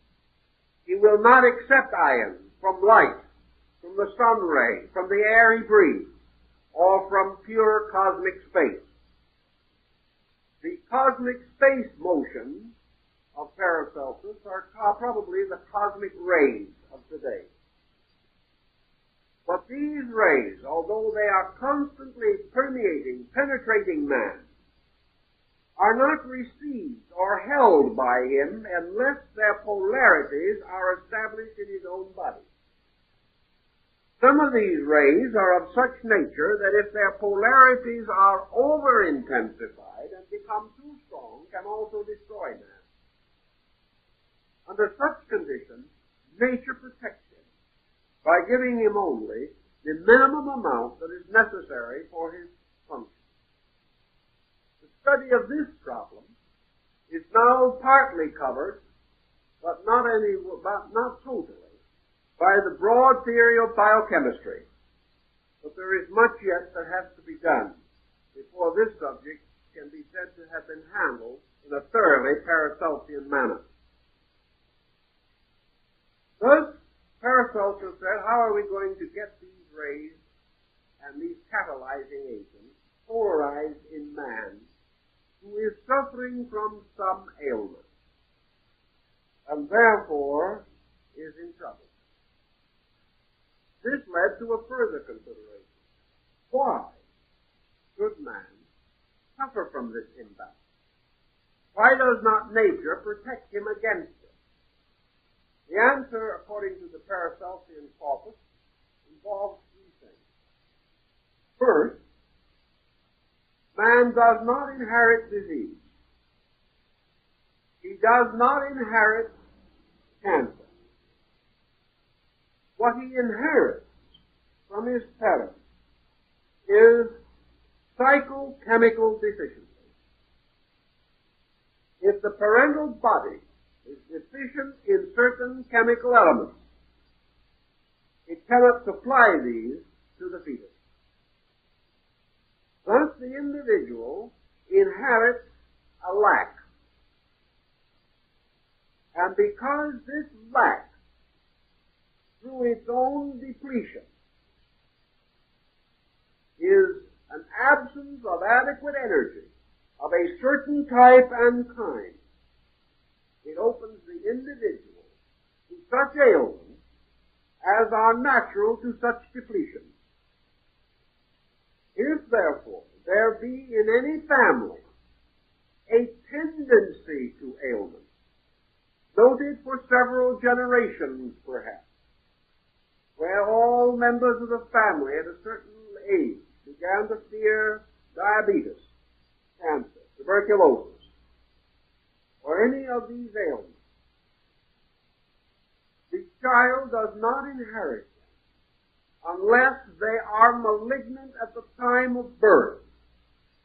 he will not accept iron from light, from the sun ray, from the air he breathes, or from pure cosmic space. The cosmic space motions of Paracelsus are probably the cosmic rays of today. But these rays, although they are constantly penetrating man, are not received or held by him unless their polarities are established in his own body. Some of these rays are of such nature that if their polarities are over-intensified and become too strong, can also destroy man. Under such conditions, nature protects him by giving him only the minimum amount that is necessary for his function. The study of this problem is now partly covered, but not totally, by the broad theory of biochemistry. But there is much yet that has to be done before this subject can be said to have been handled in a thoroughly Paracelsian manner. how are we going to get these rays and these catalyzing agents polarized in man who is suffering from some ailment and therefore is in trouble? This led to a further consideration. Why should man suffer from this imbalance? Why does not nature protect him against it? The answer, according to the Paracelsian corpus, involves three things. First, man does not inherit disease. He does not inherit cancer. What he inherits from his parents is psychochemical deficiency. If the parental body is deficient in certain chemical elements, it cannot supply these to the fetus. Thus, the individual inherits a lack. And because this lack, through its own depletion, is an absence of adequate energy of a certain type and kind, it opens the individual to such ailments as are natural to such depletion. If, therefore, there be in any family a tendency to ailment, noted for several generations perhaps, where all members of the family at a certain age began to fear diabetes, cancer, tuberculosis, or any of these ailments, the child does not inherit them unless they are malignant at the time of birth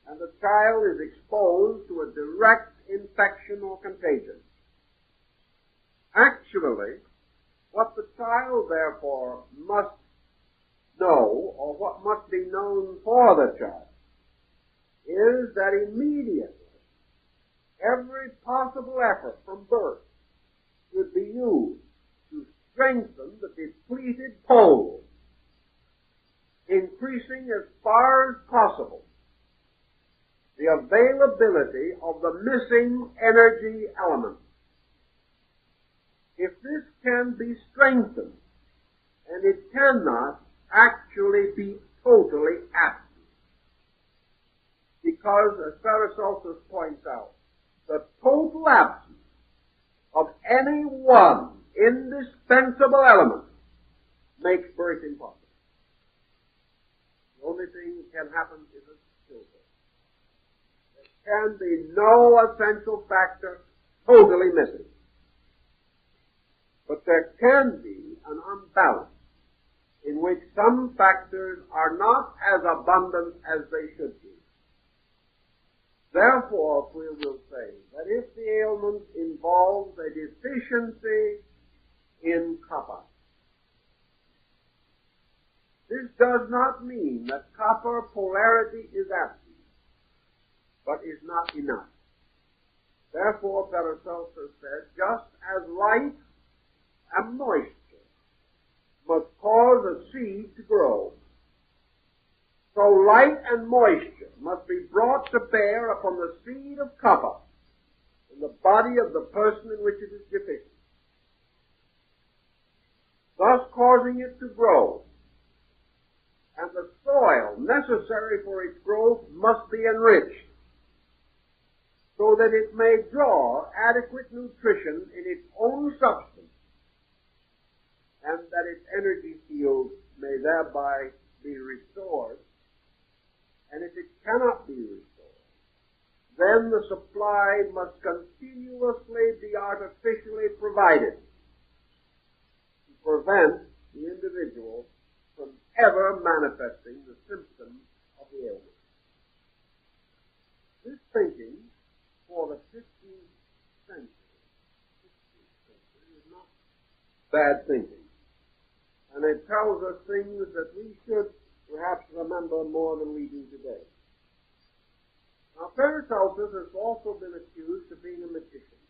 and the child is exposed to a direct infection or contagion. Actually, what the child, therefore, must know, or what must be known for the child, is that immediately every possible effort from birth should be used to strengthen the depleted pole, increasing as far as possible the availability of the missing energy element. If this can be strengthened, and it cannot actually be totally absent, because, as Paracelsus points out, the total absence of any one indispensable element makes birth impossible. The only thing that can happen is a stillbirth. There can be no essential factor totally missing. But there can be an unbalance in which some factors are not as abundant as they should be. Therefore, we will say that if the ailment involves a deficiency in copper, this does not mean that copper polarity is absent, but is not enough. Therefore, Paracelsus said, just as light and moisture must cause a seed to grow, so light and moisture must be brought to bear upon the seed of copper in the body of the person in which it is deficient, thus causing it to grow. And the soil necessary for its growth must be enriched so that it may draw adequate nutrition in its own substance and that its energy field may thereby be restored. And if it cannot be restored, then the supply must continuously be artificially provided to prevent the individual from ever manifesting the symptoms of the ailment. This thinking for the 15th century is not bad thinking. And it tells us things that we should perhaps remember more than we do today. Now, Paracelsus has also been accused of being a magician,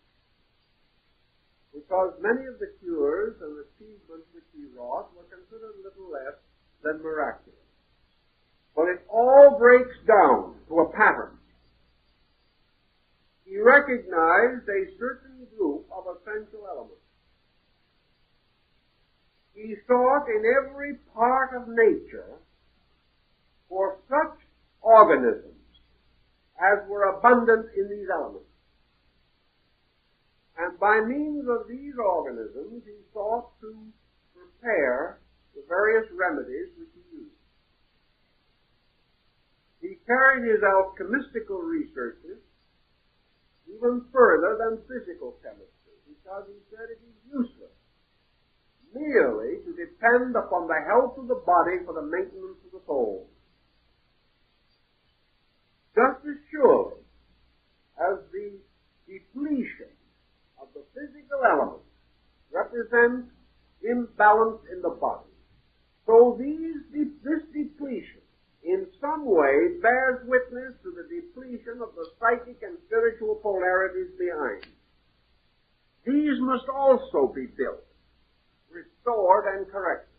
because many of the cures and the treatments which he wrought were considered little less than miraculous. But it all breaks down to a pattern. He recognized a certain group of essential elements. He sought in every part of nature for such organisms as were abundant in these elements. And by means of these organisms, he sought to prepare the various remedies which he used. He carried his alchemistical researches even further than physical chemistry, because he said it is useless merely to depend upon the health of the body for the maintenance of the soul. Just as surely as the depletion of the physical elements represents imbalance in the body, so this depletion in some way bears witness to the depletion of the psychic and spiritual polarities behind. These must also be built, restored, and corrected.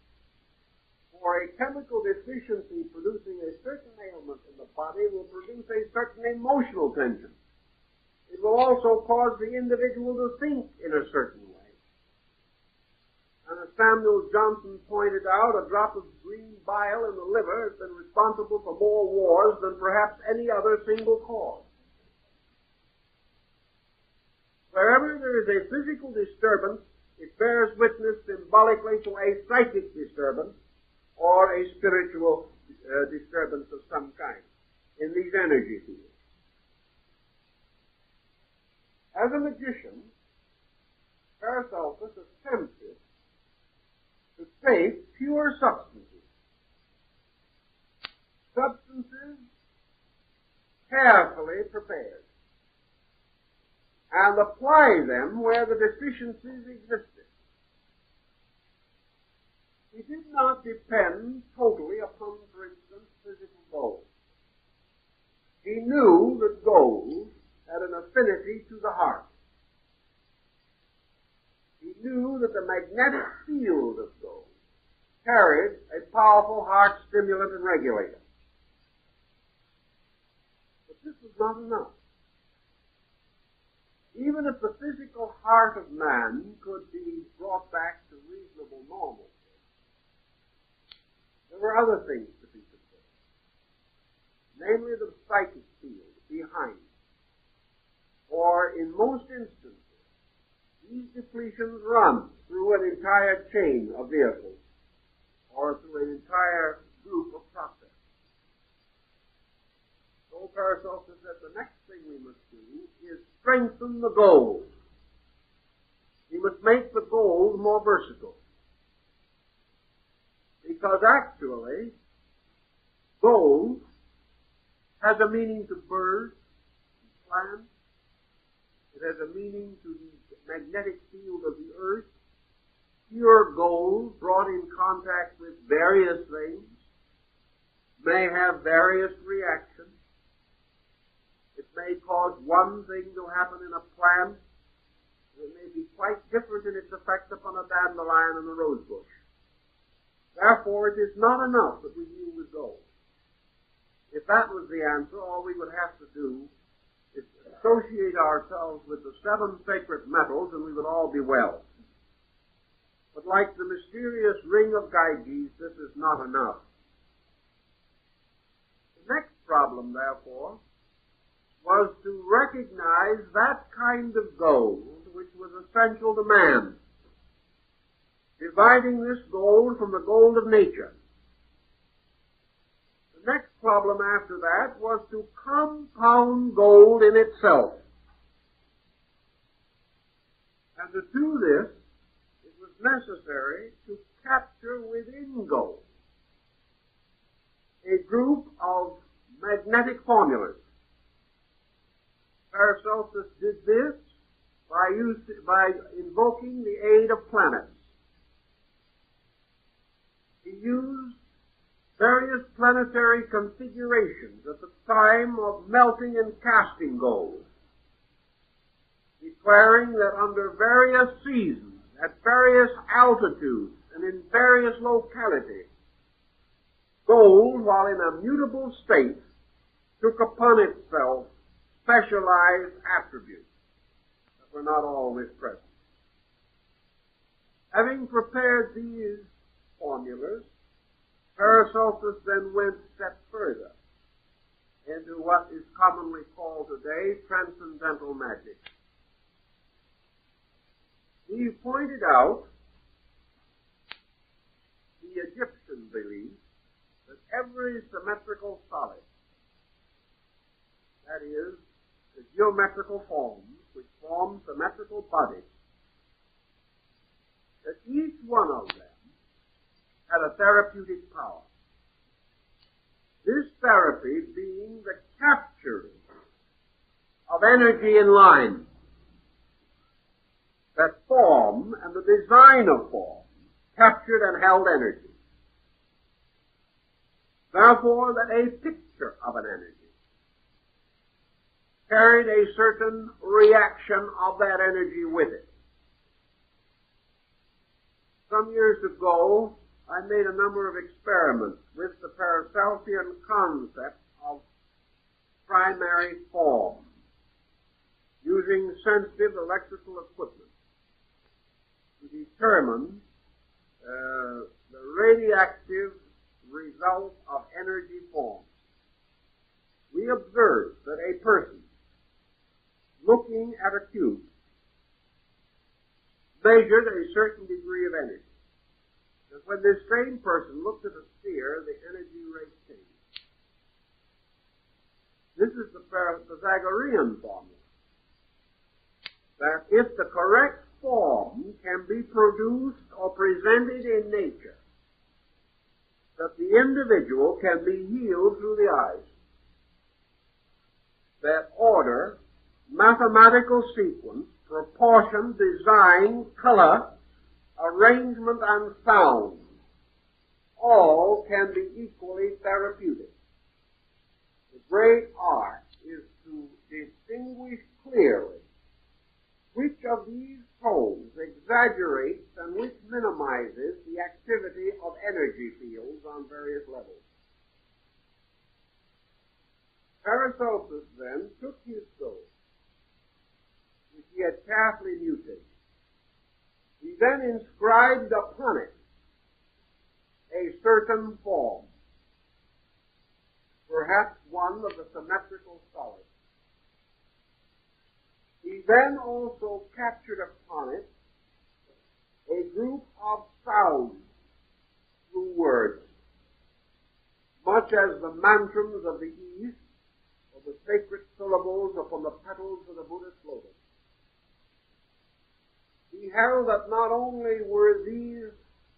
For a chemical deficiency producing a certain ailment in the body will produce a certain emotional tension. It will also cause the individual to think in a certain way. And as Samuel Johnson pointed out, a drop of green bile in the liver has been responsible for more wars than perhaps any other single cause. Wherever there is a physical disturbance, it bears witness symbolically to a psychic disturbance or a spiritual disturbance of some kind in these energy fields. As a magician, Paracelsus attempted to take pure substances carefully prepared, and apply them where the deficiencies existed. He did not depend totally upon, for instance, physical gold. He knew that gold had an affinity to the heart. He knew that the magnetic field of gold carried a powerful heart stimulant and regulator. But this was not enough. Even if the physical heart of man could be brought back to reasonable normalcy, there were other things to be considered, namely the psychic field behind. For in most instances, these depletions run through an entire chain of vehicles or through an entire group of processes. So Paracelsus said the next thing we must do is strengthen the gold. We must make the gold more versatile. Because actually, gold has a meaning to birds and plants. It has a meaning to the magnetic field of the earth. Pure gold brought in contact with various things may have various reactions. It may cause one thing to happen in a plant. It may be quite different in its effect upon a dandelion and a rose bush. Therefore, it is not enough that we deal with gold. If that was the answer, all we would have to do is associate ourselves with the 7 sacred metals and we would all be well. But like the mysterious ring of Gyges, this is not enough. The next problem, therefore, was to recognize that kind of gold which was essential to man, dividing this gold from the gold of nature. The next problem after that was to compound gold in itself. And to do this, it was necessary to capture within gold a group of magnetic formulas. Paracelsus did this by invoking the aid of planets. He used various planetary configurations at the time of melting and casting gold, declaring that under various seasons, at various altitudes and in various localities, gold, while in a mutable state, took upon itself specialized attributes that were not always present. Having prepared these formulas, Paracelsus then went a step further into what is commonly called today transcendental magic. He pointed out the Egyptian belief that every symmetrical solid, that is, the geometrical forms which form symmetrical bodies, that each one of them had a therapeutic power. This therapy being the capturing of energy in line, that form and the design of form captured and held energy. Therefore, that a picture of an energy carried a certain reaction of that energy with it. Some years ago, I made a number of experiments with the Paracelsian concept of primary form, using sensitive electrical equipment to determine the radioactive result of energy forms. We observed that a person looking at a cube measured a certain degree of energy. And when this same person looked at a sphere, the energy rate changed. This is the Pythagorean formula, that if the correct form can be produced or presented in nature, that the individual can be healed through the eyes. That order, mathematical sequence, proportion, design, color, arrangement, and sound, all can be equally therapeutic. The great art is to distinguish clearly which of these tones exaggerates and which minimizes the activity of energy fields on various levels. Paracelsus then took his soul, which he had carefully mutated. He then inscribed upon it a certain form, perhaps one of the symmetrical solids. He then also captured upon it a group of sounds through words, much as the mantrams of the East or the sacred syllables upon the petals of the Buddhist lotus. He held that not only were these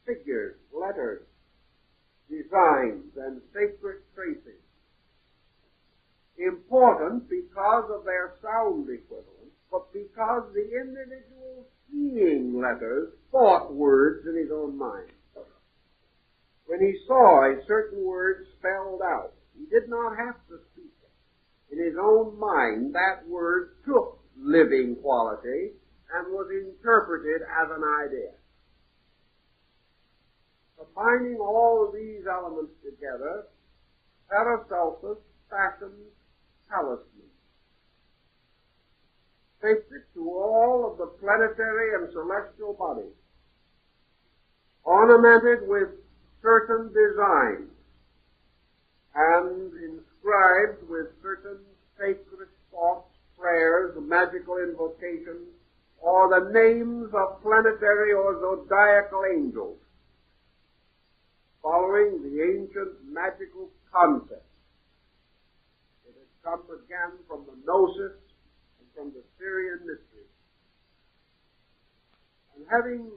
figures, letters, designs, and sacred tracings important because of their sound equivalence, but because the individual seeing letters thought words in his own mind. When he saw a certain word spelled out, he did not have to speak it. In his own mind, that word took living quality and was interpreted as an idea. Combining all of these elements together, Paracelsus fashioned talismans, sacred to all of the planetary and celestial bodies, ornamented with certain designs and inscribed with certain sacred thoughts, prayers, magical invocations, or the names of planetary or zodiacal angels, following the ancient magical concept. It has come again from the Gnosis and from the Syrian mystery. And having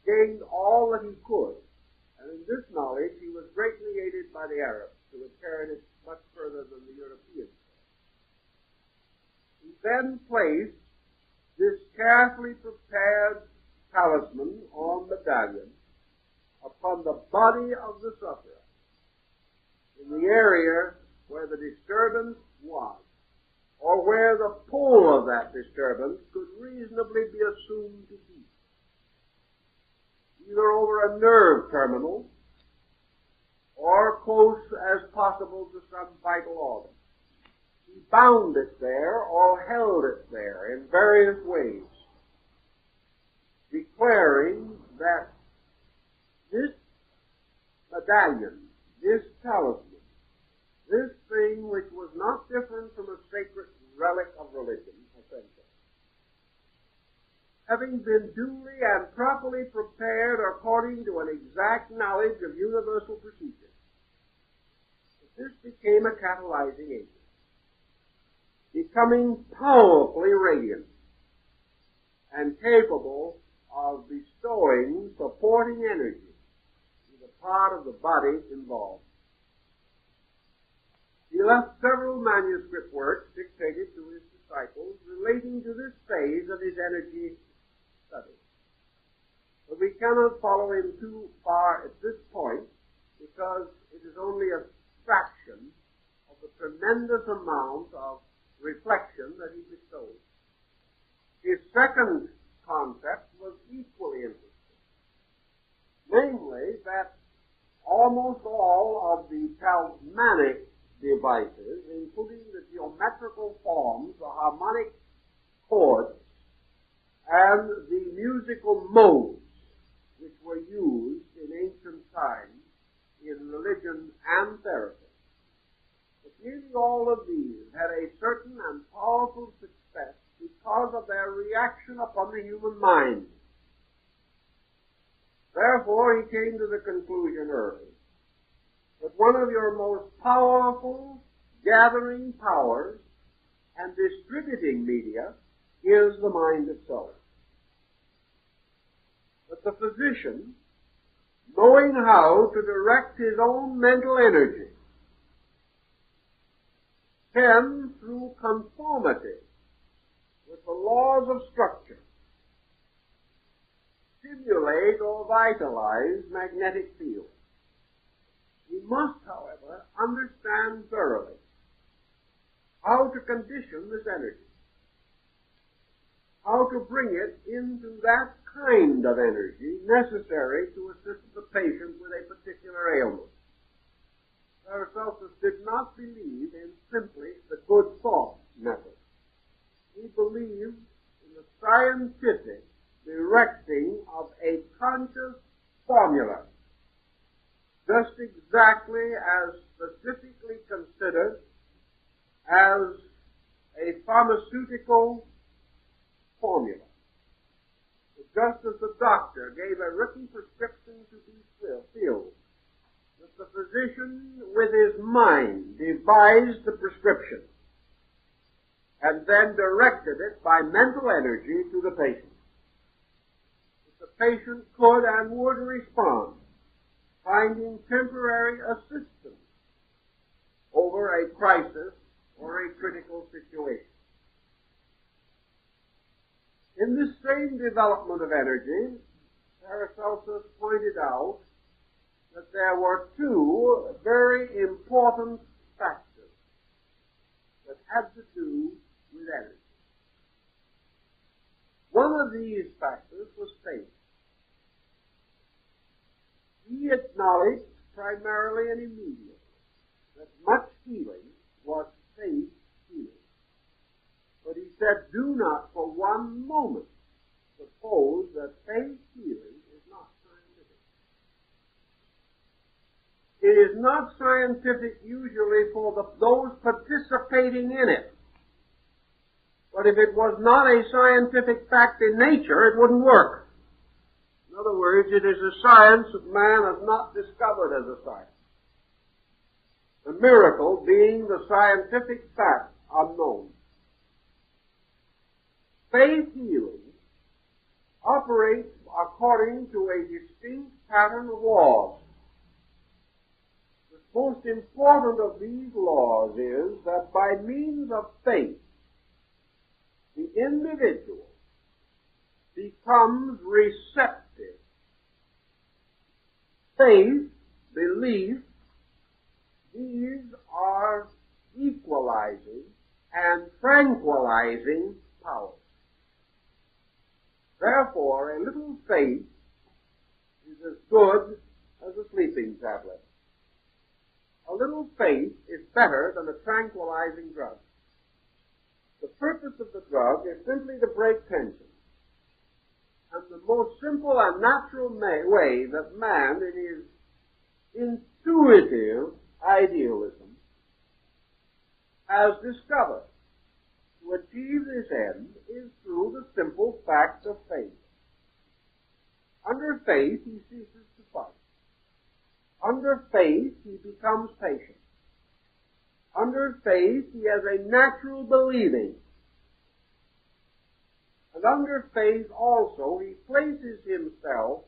gained all that he could, and in this knowledge he was greatly aided by the Arabs, who had carried it much further than the Europeans. He then placed this carefully prepared talisman or medallion upon the body of the sufferer, in the area where the disturbance was, or where the pull of that disturbance could reasonably be assumed to be. either over a nerve terminal or close as possible to some vital organ. He bound it there or held it there in various ways, declaring that this medallion, this talisman, this thing which was not different from a sacred relic of religion, essentially, having been duly and properly prepared according to an exact knowledge of universal procedure, this became a catalyzing agent, becoming powerfully radiant and capable of bestowing supporting energy to the part of the body involved. He left several manuscript works dictated to his disciples relating to this phase of his energy study. But we cannot follow him too far at this point because it is only a fraction of the tremendous amount of reflection that he bestowed. His second concept was equally interesting, namely that almost all of the talismanic devices, including the geometrical forms, the harmonic chords, and the musical modes which were used in ancient times in religion and therapy, but nearly all of these had a certain and powerful success because of their reaction upon the human mind. Therefore, he came to the conclusion early that one of your most powerful gathering powers and distributing media is the mind itself. That the physician, knowing how to direct his own mental energy, can, through conformity with the laws of structure, stimulate or vitalize magnetic fields. He must, however, understand thoroughly how to condition this energy, how to bring it into that kind of energy necessary to assist the patient with a particular ailment. Paracelsus did not believe in simply the good thought method. He believed in the scientific directing of a conscious formula, just exactly as specifically considered as a pharmaceutical formula. Just as the doctor gave a written prescription to be filled, that the physician with his mind devised the prescription and then directed it by mental energy to the patient. That the patient could and would respond, finding temporary assistance over a crisis or a critical situation. In this same development of energy, Paracelsus pointed out that there were two very important factors that had to do with energy. One of these factors was faith. He acknowledged primarily and immediately that much healing was faith healing. But he said, do not for one moment suppose that faith healing is not scientific. It is not scientific usually for those participating in it. But if it was not a scientific fact in nature, it wouldn't work. In other words, it is a science that man has not discovered as a science. The miracle being the scientific fact unknown. Faith healing operates according to a distinct pattern of laws. The most important of these laws is that by means of faith, the individual becomes receptive. Faith, belief, these are equalizing and tranquilizing powers. Therefore, a little faith as good as a sleeping tablet. A little faith is better than a tranquilizing drug. The purpose of the drug is simply to break tension. And the most simple and natural way that man, in his intuitive idealism, has discovered to achieve this end is through the simple fact of faith. Under faith, he ceases to fight. Under faith, he becomes patient. Under faith, he has a natural believing. And under faith also, he places himself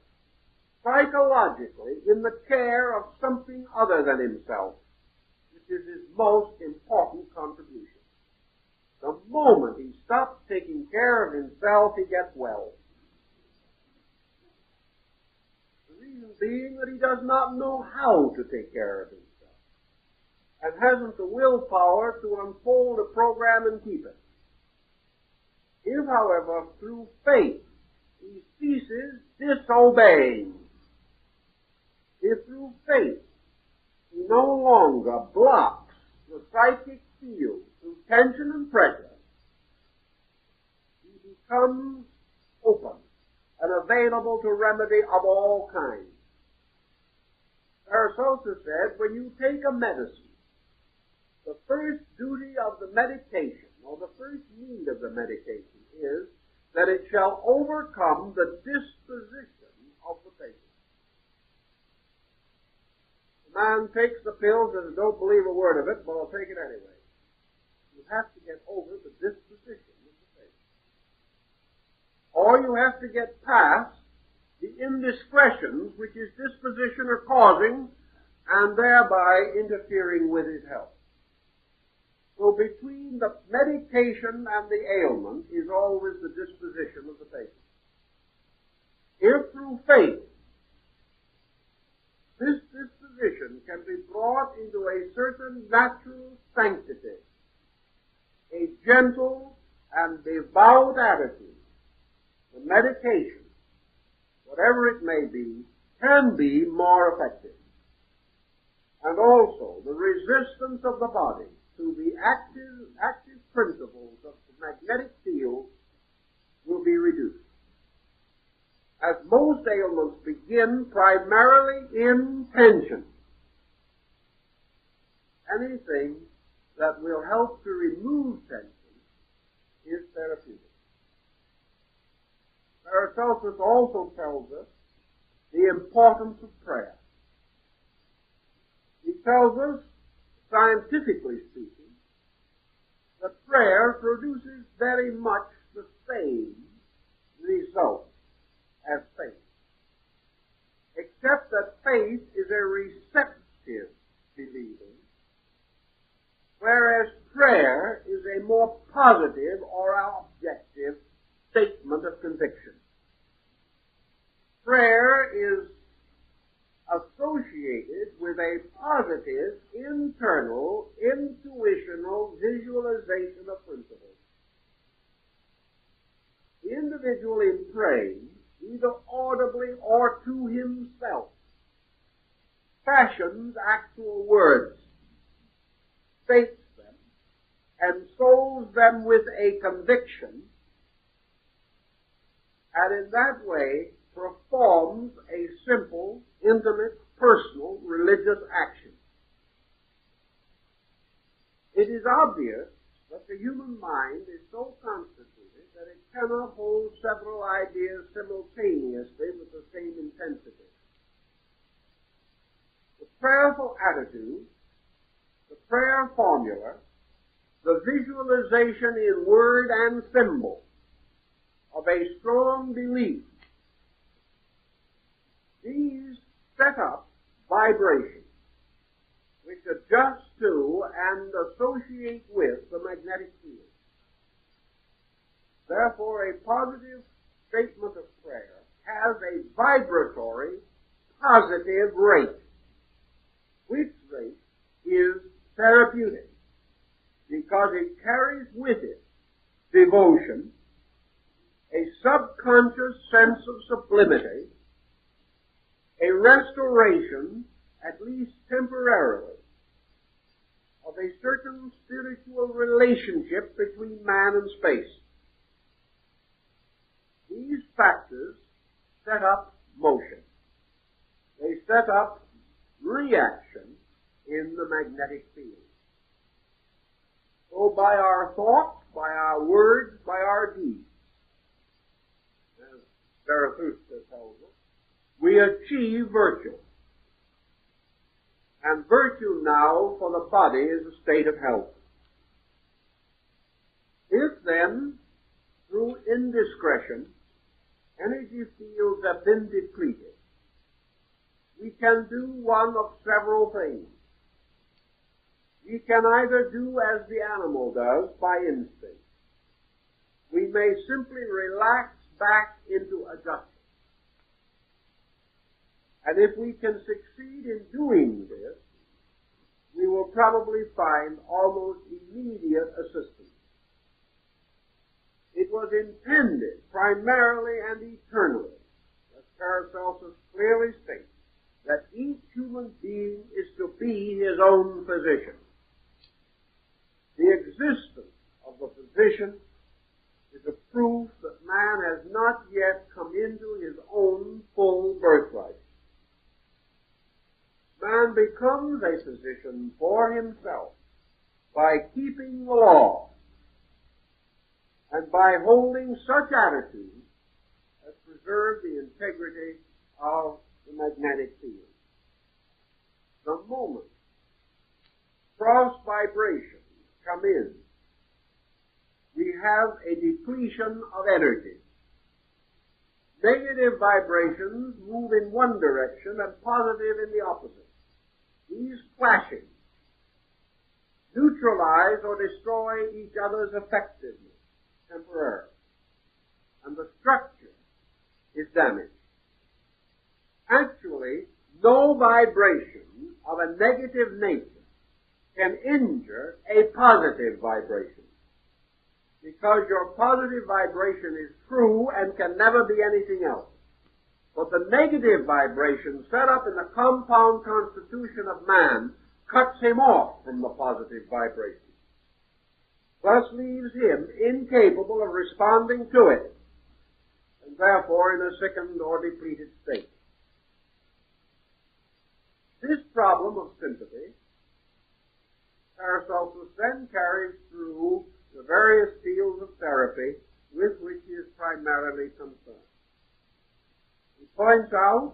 psychologically in the care of something other than himself, which is his most important contribution. The moment he stops taking care of himself, he gets well. The reason being that he does not know how to take care of himself, and hasn't the willpower to unfold a program and keep it. If, however, through faith he ceases disobeying, if through faith he no longer blocks the psychic field through tension and pressure, he becomes open and available to remedy of all kinds. Paracelsus said, when you take a medicine, the first duty of the medication, or the first need of the medication, is that it shall overcome the disposition of the patient. The man takes the pills and don't believe a word of it, but I'll take it anyway. You have to get over the disposition of the patient. Or you have to get past the indiscretions which his disposition are causing and thereby interfering with his health. So between the medication and the ailment is always the disposition of the patient. If through faith this disposition can be brought into a certain natural sanctity, a gentle and devout attitude, the medication, whatever it may be, can be more effective. And also the resistance of the body to the active principles of the magnetic field will be reduced. As most ailments begin primarily in tension, anything that will help to remove tension is therapeutic. Paracelsus also tells us the importance of prayer. He tells us, scientifically speaking, that prayer produces very much the same result as faith, except that faith is a receptive believing, whereas prayer is a more positive or objective statement of conviction. Prayer is associated with a positive, internal, intuitional visualization of principles. The individual in praying, either audibly or to himself, fashions actual words, states them, and souls them with a conviction, and in that way performs a simple, intimate, personal, religious action. It is obvious that the human mind is so constituted that it cannot hold several ideas simultaneously with the same intensity. The prayerful attitude, the prayer formula, the visualization in word and symbol of a strong belief, these set up vibrations which adjust to and associate with the magnetic field. Therefore, a positive statement of prayer has a vibratory, positive rate, which rate is therapeutic, because it carries with it devotion, a subconscious sense of sublimity, a restoration, at least temporarily, of a certain spiritual relationship between man and space. These factors set up motion. They set up reaction in the magnetic field. So by our thoughts, by our words, by our deeds, as Paracelsus tells us, we achieve virtue. And virtue now for the body is a state of health. If then, through indiscretion, energy fields have been depleted, we can do one of several things. We can either do as the animal does by instinct. We may simply relax back into adjustment. And if we can succeed in doing this, we will probably find almost immediate assistance. It was intended primarily and eternally, as Paracelsus clearly states, that each human being is to be his own physician. The existence of the physician is a proof that man has not yet come into his own full birthright. Man becomes a physician for himself by keeping the law and by holding such attitudes as preserve the integrity of the magnetic field. The moment cross vibrations come in, we have a depletion of energy. Negative vibrations move in one direction and positive in the opposite. These clashing neutralize or destroy each other's effectiveness temporarily, and the structure is damaged. Actually, no vibration of a negative nature can injure a positive vibration, because your positive vibration is true and can never be anything else. But the negative vibration set up in the compound constitution of man cuts him off from the positive vibration, thus leaves him incapable of responding to it, and therefore in a sickened or depleted state. This problem of sympathy, Paracelsus then carries through the various fields of therapy with which he is primarily concerned. He points out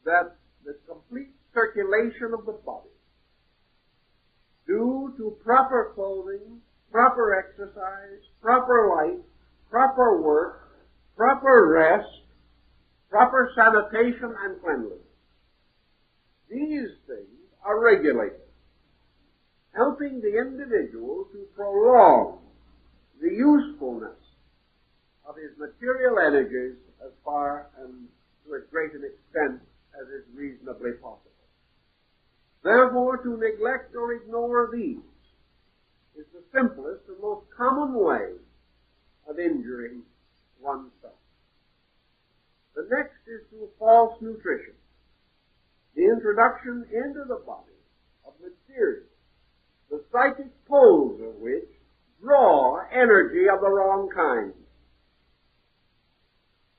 that the complete circulation of the body, due to proper clothing, proper exercise, proper light, proper work, proper rest, proper sanitation and cleanliness, these things are regulated, helping the individual to prolong the usefulness of his material energies as far and to as great an extent as is reasonably possible. Therefore, to neglect or ignore these is the simplest and most common way of injuring oneself. The next is through false nutrition, the introduction into the body of material, the psychic poles of which draw energy of the wrong kind.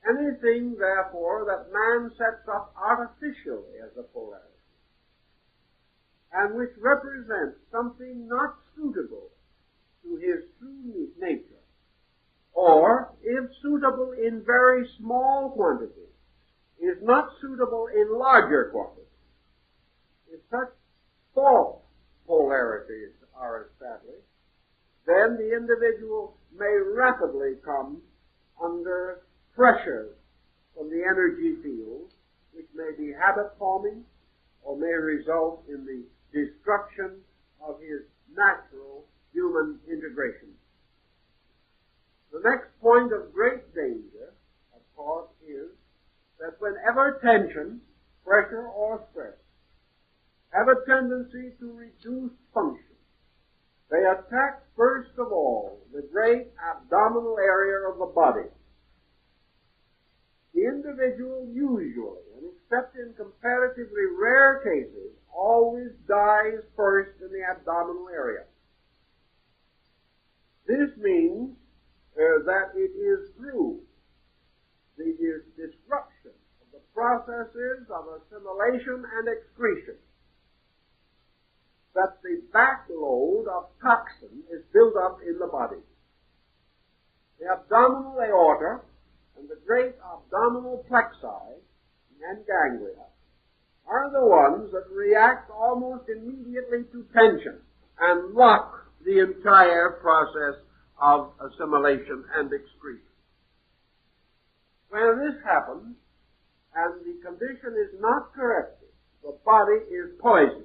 Anything, therefore, that man sets up artificially as a polarity, and which represents something not suitable to his true nature, or, if suitable in very small quantities, is not suitable in larger quantities. If such false polarities are established, then the individual may rapidly come under pressures from the energy field, which may be habit-forming or may result in the destruction of his natural human integration. The next point of great danger, of course, is that whenever tension, pressure, or stress have a tendency to reduce function, they attack first of all the great abdominal area of the body. The individual usually and except in comparatively rare cases, always dies first in the abdominal area. This means that it is through the disruption of the processes of assimilation and excretion that the backload of toxin is built up in the body. The abdominal aorta and the great abdominal plexi and ganglia are the ones that react almost immediately to tension and lock the entire process of assimilation and excretion. When this happens and the condition is not corrected, the body is poisoned.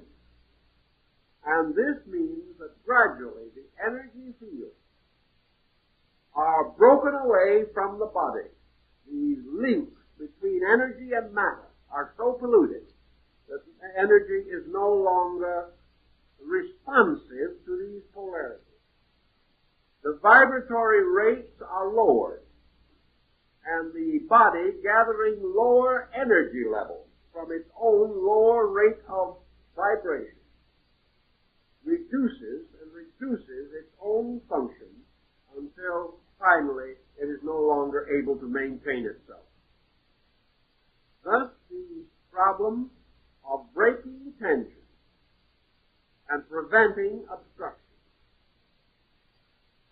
And this means that gradually the energy fields are broken away from the body. The links between energy and matter are so polluted that energy is no longer responsive to these polarities. The vibratory rates are lowered, and the body, gathering lower energy levels from its own lower rate of vibration, reduces its own function until finally it is no longer able to maintain itself. Thus, the problem of breaking tension and preventing obstruction.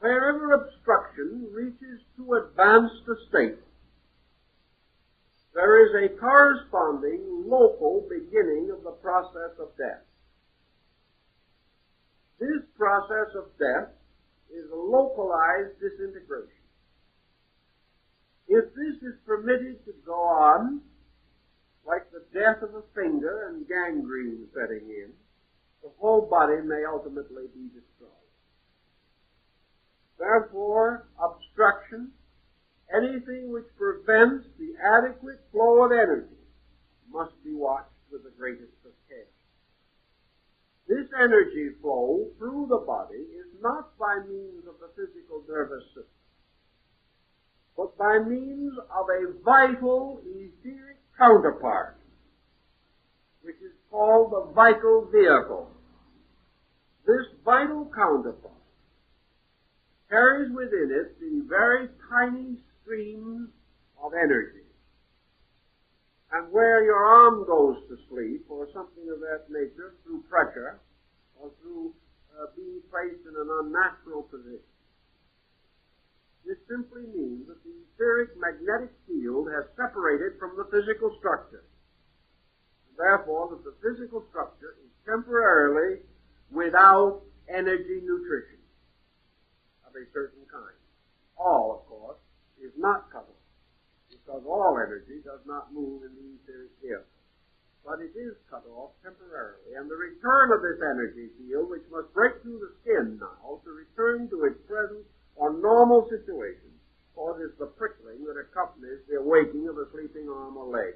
Wherever obstruction reaches to advanced a state, there is a corresponding local beginning of the process of death. This process of death is a localized disintegration. If this is permitted to go on, like the death of a finger and gangrene setting in, the whole body may ultimately be destroyed. Therefore, obstruction, anything which prevents the adequate flow of energy, must be watched with the greatest of care. This energy flow through the body is not by means of the physical nervous system, but by means of a vital etheric counterpart, which is called the vital vehicle. This vital counterpart carries within it the very tiny streams of energy. And where your arm goes to sleep, or something of that nature, through pressure, or through being placed in an unnatural position, this simply means that the etheric magnetic field has separated from the physical structure. Therefore, that the physical structure is temporarily without energy nutrition of a certain kind. All, of course, is not cut off, because all energy does not move in the etheric field. But it is cut off temporarily, and the return of this energy field, which must break through the skin now to return to its present or normal situation, causes the prickling that accompanies the awakening of a sleeping arm or leg.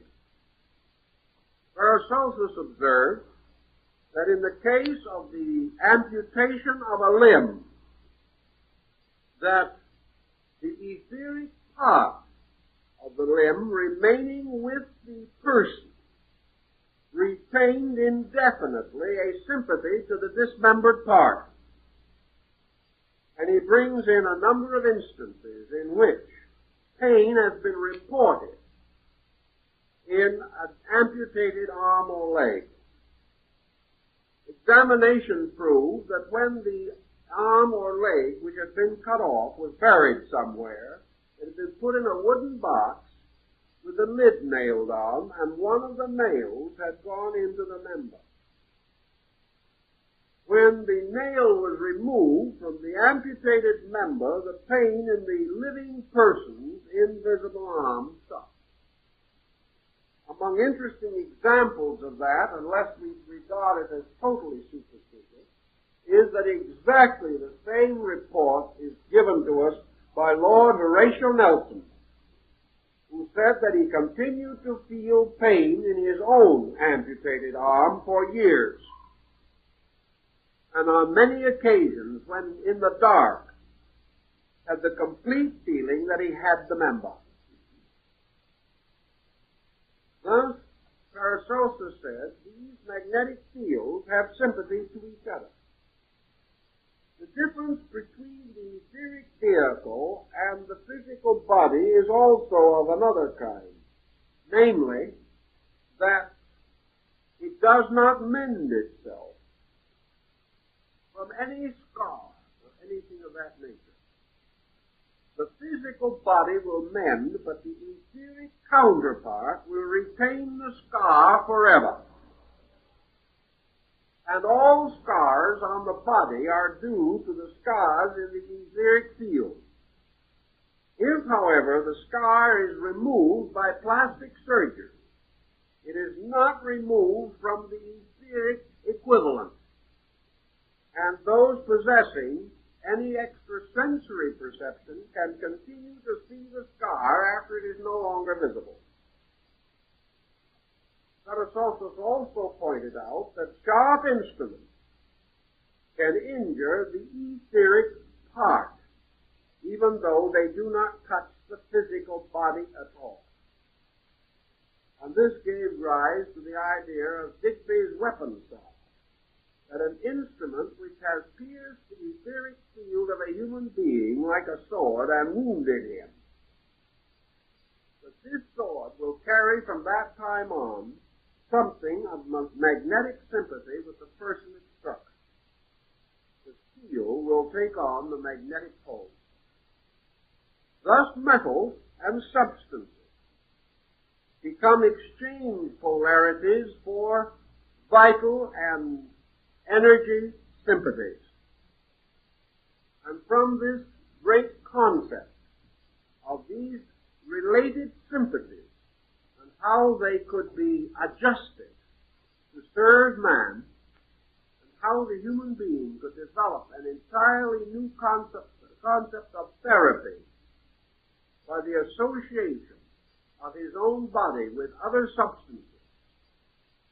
Paracelsus observed that in the case of the amputation of a limb, that the etheric part of the limb remaining with the person retained indefinitely a sympathy to the dismembered part. And he brings in a number of instances in which pain has been reported in an amputated arm or leg. Examination proved that when the arm or leg which had been cut off was buried somewhere, it had been put in a wooden box with the lid nailed on, and one of the nails had gone into the member. When the nail was removed from the amputated member, the pain in the living person's invisible arm stopped. Among interesting examples of that, unless we regard it as totally superstitious, is that exactly the same report is given to us by Lord Horatio Nelson, who said that he continued to feel pain in his own amputated arm for years. And on many occasions, when in the dark, had the complete feeling that he had the member. Thus, Paracelsus said, these magnetic fields have sympathy to each other. The difference between the etheric vehicle and the physical body is also of another kind, namely, that it does not mend itself from any scar or anything of that nature. The physical body will mend, but the etheric counterpart will retain the scar forever. And all scars on the body are due to the scars in the etheric field. If, however, the scar is removed by plastic surgery, it is not removed from the etheric equivalent. And those possessing any extrasensory perception can continue to see the scar after it is no longer visible. Paracelsus also pointed out that sharp instruments can injure the etheric part, even though they do not touch the physical body at all. And this gave rise to the idea of Digby's weapon saw, that an instrument which has pierced the etheric field of a human being like a sword and wounded him, that this sword will carry from that time on something of magnetic sympathy with the person it struck. The steel will take on the magnetic pole. Thus metals and substances become exchange polarities for vital and energy sympathies. And from this great concept of these related sympathies and how they could be adjusted to serve man, and how the human being could develop an entirely new concept of therapy by the association of his own body with other substances,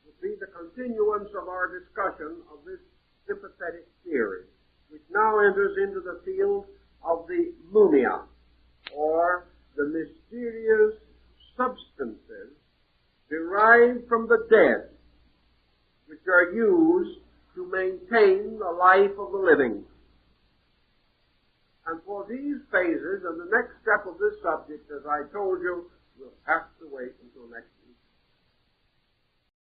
would be the continuance of our discussion of this sympathetic theory, which now enters into the field of the mumia, or the mysterious substances derived from the dead, which are used to maintain the life of the living. And for these phases and the next step of this subject, as I told you, we'll have to wait until next year.